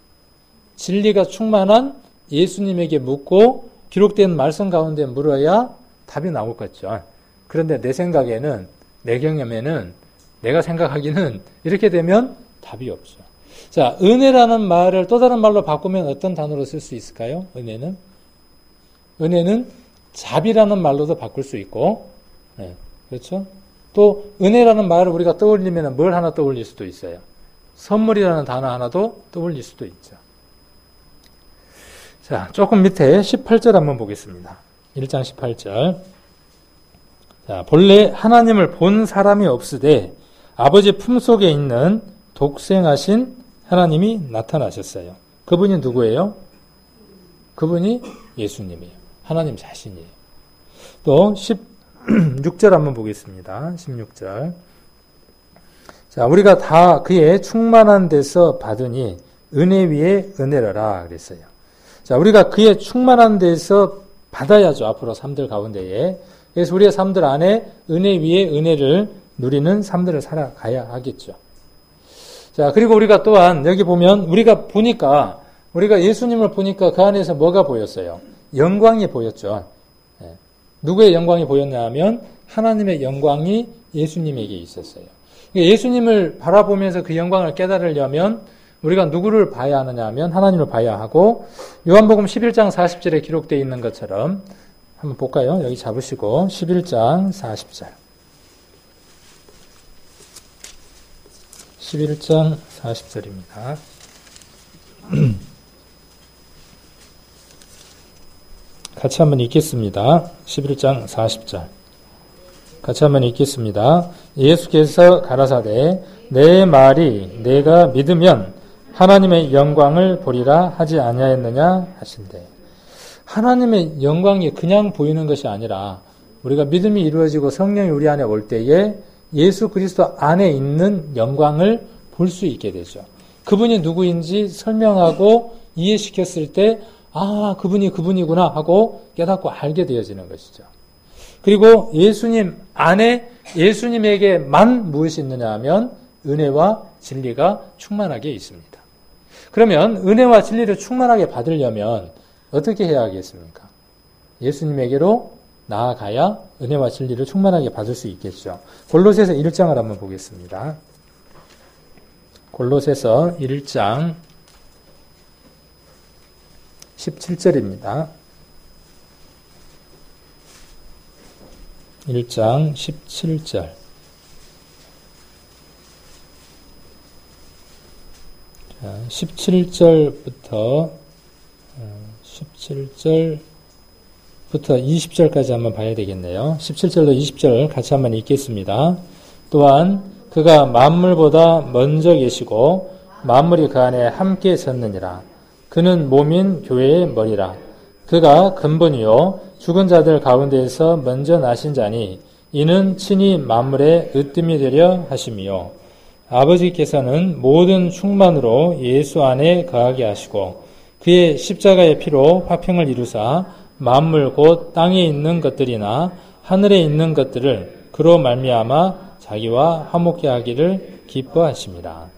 진리가 충만한 예수님에게 묻고 기록된 말씀 가운데 물어야 답이 나올 것 같죠. 그런데 내 생각에는, 내 경험에는, 내가 생각하기는 이렇게 되면 답이 없죠. 자, 은혜라는 말을 또 다른 말로 바꾸면 어떤 단어로 쓸 수 있을까요? 은혜는 자비라는 말로도 바꿀 수 있고, 네, 그렇죠? 또 은혜라는 말을 우리가 떠올리면 뭘 하나 떠올릴 수도 있어요. 선물이라는 단어 하나도 떠올릴 수도 있죠. 자, 조금 밑에 18절 한번 보겠습니다. 1장 18절. 자, 본래 하나님을 본 사람이 없으되 아버지 품속에 있는 독생하신 하나님이 나타나셨어요. 그분이 누구예요? 그분이 예수님이에요. 하나님 자신이에요. 또 16절 한번 보겠습니다. 16절. 자, 우리가 다 그의 충만한 데서 받으니 은혜 위에 은혜라라 그랬어요. 자, 우리가 그의 충만한 데서 받아야죠. 앞으로 삶들 가운데에. 그래서 우리의 삶들 안에 은혜 위에 은혜를 누리는 삶들을 살아가야 하겠죠. 자, 그리고 우리가 또한 여기 보면 우리가 예수님을 보니까 그 안에서 뭐가 보였어요? 영광이 보였죠. 누구의 영광이 보였냐 하면 하나님의 영광이 예수님에게 있었어요. 예수님을 바라보면서 그 영광을 깨달으려면 우리가 누구를 봐야 하느냐 하면 하나님을 봐야 하고 요한복음 11장 40절에 기록되어 있는 것처럼 한번 볼까요? 여기 잡으시고 11장 40절 11장 40절입니다. 같이 한번 읽겠습니다. 11장 40절. 같이 한번 읽겠습니다. 예수께서 가라사대 내 말이 내가 믿으면 하나님의 영광을 보리라 하지 아니하였느냐 하신대. 하나님의 영광이 그냥 보이는 것이 아니라 우리가 믿음이 이루어지고 성령이 우리 안에 올 때에 예수 그리스도 안에 있는 영광을 볼 수 있게 되죠. 그분이 누구인지 설명하고 이해시켰을 때 아, 그분이 그분이구나 하고 깨닫고 알게 되어지는 것이죠. 그리고 예수님 안에 예수님에게만 무엇이 있느냐 하면 은혜와 진리가 충만하게 있습니다. 그러면 은혜와 진리를 충만하게 받으려면 어떻게 해야 하겠습니까? 예수님에게로 나아가야 은혜와 진리를 충만하게 받을 수 있겠죠. 골로새서 1장을 한번 보겠습니다. 골로새서 1장 17절입니다. 1장 17절. 17절부터 20절까지 한번 봐야 되겠네요. 17절로 20절 같이 한번 읽겠습니다. 또한 그가 만물보다 먼저 계시고 만물이 그 안에 함께 섰느니라. 그는 몸인 교회의 머리라. 그가 근본이요 죽은 자들 가운데에서 먼저 나신 자니 이는 친히 만물의 으뜸이 되려 하심이요 아버지께서는 모든 충만으로 예수 안에 거하게 하시고 그의 십자가의 피로 화평을 이루사 만물 곧 땅에 있는 것들이나 하늘에 있는 것들을 그로 말미암아 자기와 화목케 하기를 기뻐하심이라.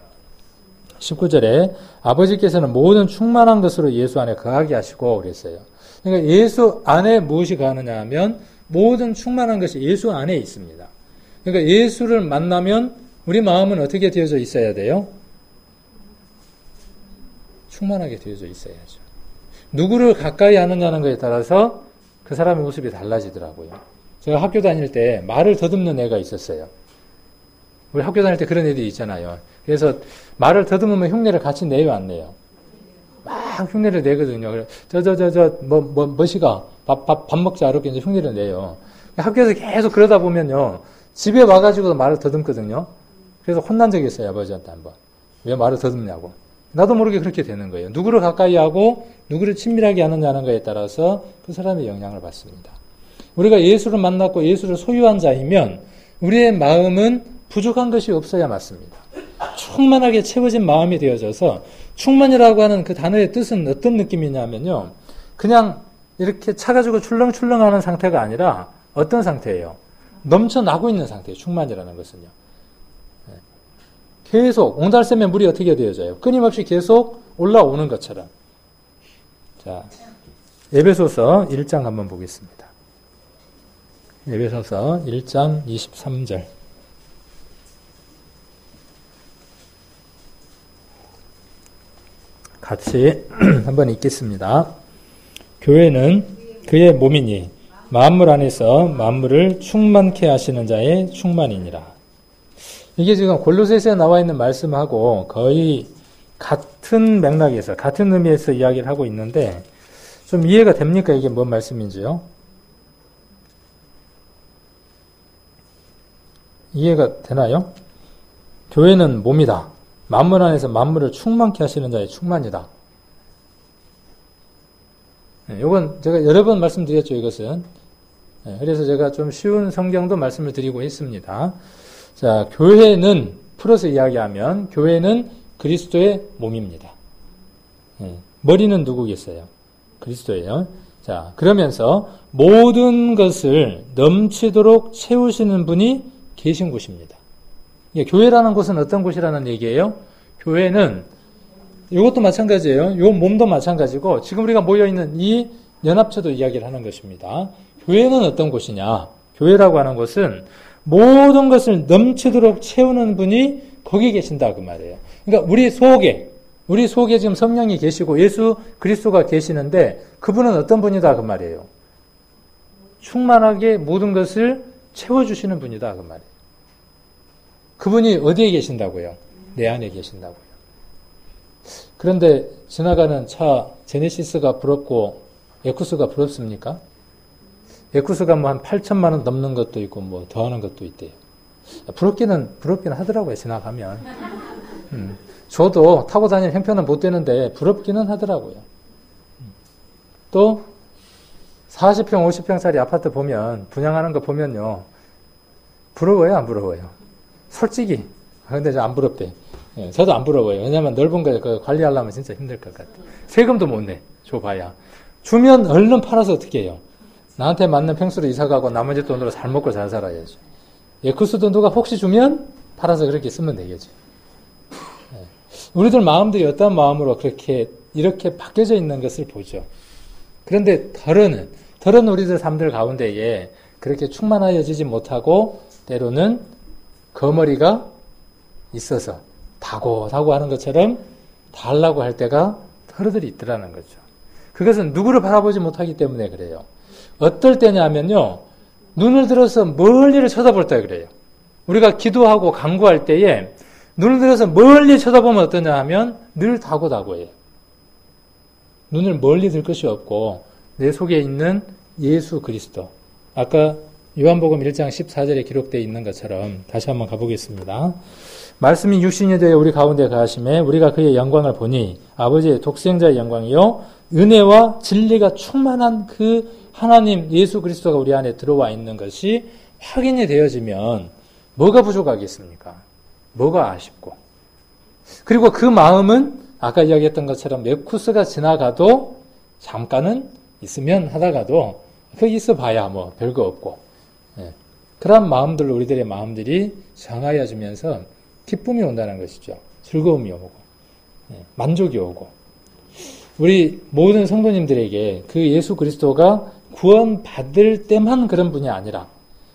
19절에 아버지께서는 모든 충만한 것으로 예수 안에 거하게 하시고 그랬어요. 그러니까 예수 안에 무엇이 거하느냐 하면 모든 충만한 것이 예수 안에 있습니다. 그러니까 예수를 만나면 우리 마음은 어떻게 되어져 있어야 돼요? 충만하게 되어져 있어야죠. 누구를 가까이 하느냐는 것에 따라서 그 사람의 모습이 달라지더라고요. 제가 학교 다닐 때 말을 더듬는 애가 있었어요. 우리 학교 다닐 때 그런 애들이 있잖아요. 그래서 말을 더듬으면 흉내를 같이 내요, 안 내요? 막 흉내를 내거든요. 뭐시가 밥 먹자, 이렇게 이제 흉내를 내요. 학교에서 계속 그러다 보면요. 집에 와가지고도 말을 더듬거든요. 그래서 혼난 적이 있어요, 아버지한테 한번. 왜 말을 더듬냐고. 나도 모르게 그렇게 되는 거예요. 누구를 가까이 하고 누구를 친밀하게 하느냐는 것에 따라서 그 사람의 영향을 받습니다. 우리가 예수를 만났고 예수를 소유한 자이면 우리의 마음은 부족한 것이 없어야 맞습니다. 충만하게 채워진 마음이 되어져서 충만이라고 하는 그 단어의 뜻은 어떤 느낌이냐면요. 그냥 이렇게 차가지고 출렁출렁하는 상태가 아니라 어떤 상태예요? 넘쳐나고 있는 상태예요. 충만이라는 것은요. 계속 옹달샘에 물이 어떻게 되어져요? 끊임없이 계속 올라오는 것처럼. 자, 에베소서 1장 한번 보겠습니다. 에베소서 1장 23절. 같이 한번 읽겠습니다. 교회는 그의 몸이니 만물 안에서 만물을 충만케 하시는 자의 충만이니라. 이게 지금 골로새서에 나와 있는 말씀하고 거의 같은 맥락에서 같은 의미에서 이야기를 하고 있는데 좀 이해가 됩니까? 이게 뭔 말씀인지요? 이해가 되나요? 교회는 몸이다. 만물 안에서 만물을 충만케 하시는 자의 충만이다. 이건 제가 여러 번 말씀드렸죠, 이것은. 그래서 제가 좀 쉬운 성경도 말씀을 드리고 있습니다. 자, 교회는, 풀어서 이야기하면, 교회는 그리스도의 몸입니다. 머리는 누구겠어요? 그리스도예요. 자, 그러면서 모든 것을 넘치도록 채우시는 분이 계신 곳입니다. 교회라는 곳은 어떤 곳이라는 얘기예요? 교회는 이것도 마찬가지예요. 요 몸도 마찬가지고 지금 우리가 모여있는 이 연합체도 이야기를 하는 것입니다. 교회는 어떤 곳이냐? 교회라고 하는 곳은 모든 것을 넘치도록 채우는 분이 거기 계신다 그 말이에요. 그러니까 우리 속에 지금 성령이 계시고 예수 그리스도가 계시는데 그분은 어떤 분이다 그 말이에요. 충만하게 모든 것을 채워주시는 분이다 그 말이에요. 그분이 어디에 계신다고요? 내 안에 계신다고요. 그런데 지나가는 차 제네시스가 부럽고 에쿠스가 부럽습니까? 에쿠스가 뭐 한 8천만 원 넘는 것도 있고 뭐 더하는 것도 있대요. 부럽기는 하더라고요. 지나가면. 저도 타고 다니는 형편은 못 되는데 부럽기는 하더라고요. 또 40평, 50평짜리 아파트 보면 분양하는 거 보면요. 부러워요? 안 부러워요? 솔직히. 근데 저 안 부럽대. 예, 저도 안 부러워요. 왜냐면 넓은 거 관리하려면 진짜 힘들 것 같아. 세금도 못 내. 줘봐야. 주면 얼른 팔아서 어떻게 해요? 나한테 맞는 평수로 이사가고 나머지 돈으로 잘 먹고 잘 살아야죠. 에쿠스도 누가 혹시 주면 팔아서 그렇게 쓰면 되겠죠. 예. 우리들 마음들이 어떤 마음으로 이렇게 바뀌어져 있는 것을 보죠. 그런데 덜은 우리들 삶들 가운데에 그렇게 충만하여지지 못하고 때로는 거머리가 있어서 다고 하는 것처럼 달라고 할 때가 덜어들이 있더라는 거죠. 그것은 누구를 바라보지 못하기 때문에 그래요. 어떨 때냐면요. 눈을 들어서 멀리를 쳐다볼 때 그래요. 우리가 기도하고 간구할 때에 눈을 들어서 멀리 쳐다보면 어떠냐 하면 늘 다고해요. 눈을 멀리 들 것이 없고 내 속에 있는 예수 그리스도. 아까 요한복음 1장 14절에 기록되어 있는 것처럼 다시 한번 가보겠습니다. 말씀이 육신이 되어 우리 가운데 거하심에 우리가 그의 영광을 보니 아버지의 독생자의 영광이요 은혜와 진리가 충만한 그 하나님 예수 그리스도가 우리 안에 들어와 있는 것이 확인이 되어지면 뭐가 부족하겠습니까? 뭐가 아쉽고. 그리고 그 마음은 아까 이야기했던 것처럼 에쿠스가 지나가도 잠깐은 있으면 하다가도 거기 있어 봐야 뭐 별거 없고. 예. 그런 마음들로 우리들의 마음들이 정하여지면서 기쁨이 온다는 것이죠. 즐거움이 오고 만족이 오고 우리 모든 성도님들에게 그 예수 그리스도가 구원받을 때만 그런 분이 아니라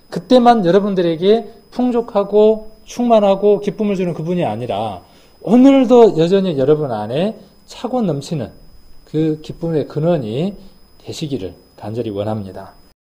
그때만 여러분들에게 풍족하고 충만하고 기쁨을 주는 그분이 아니라 오늘도 여전히 여러분 안에 차고 넘치는 그 기쁨의 근원이 되시기를 간절히 원합니다.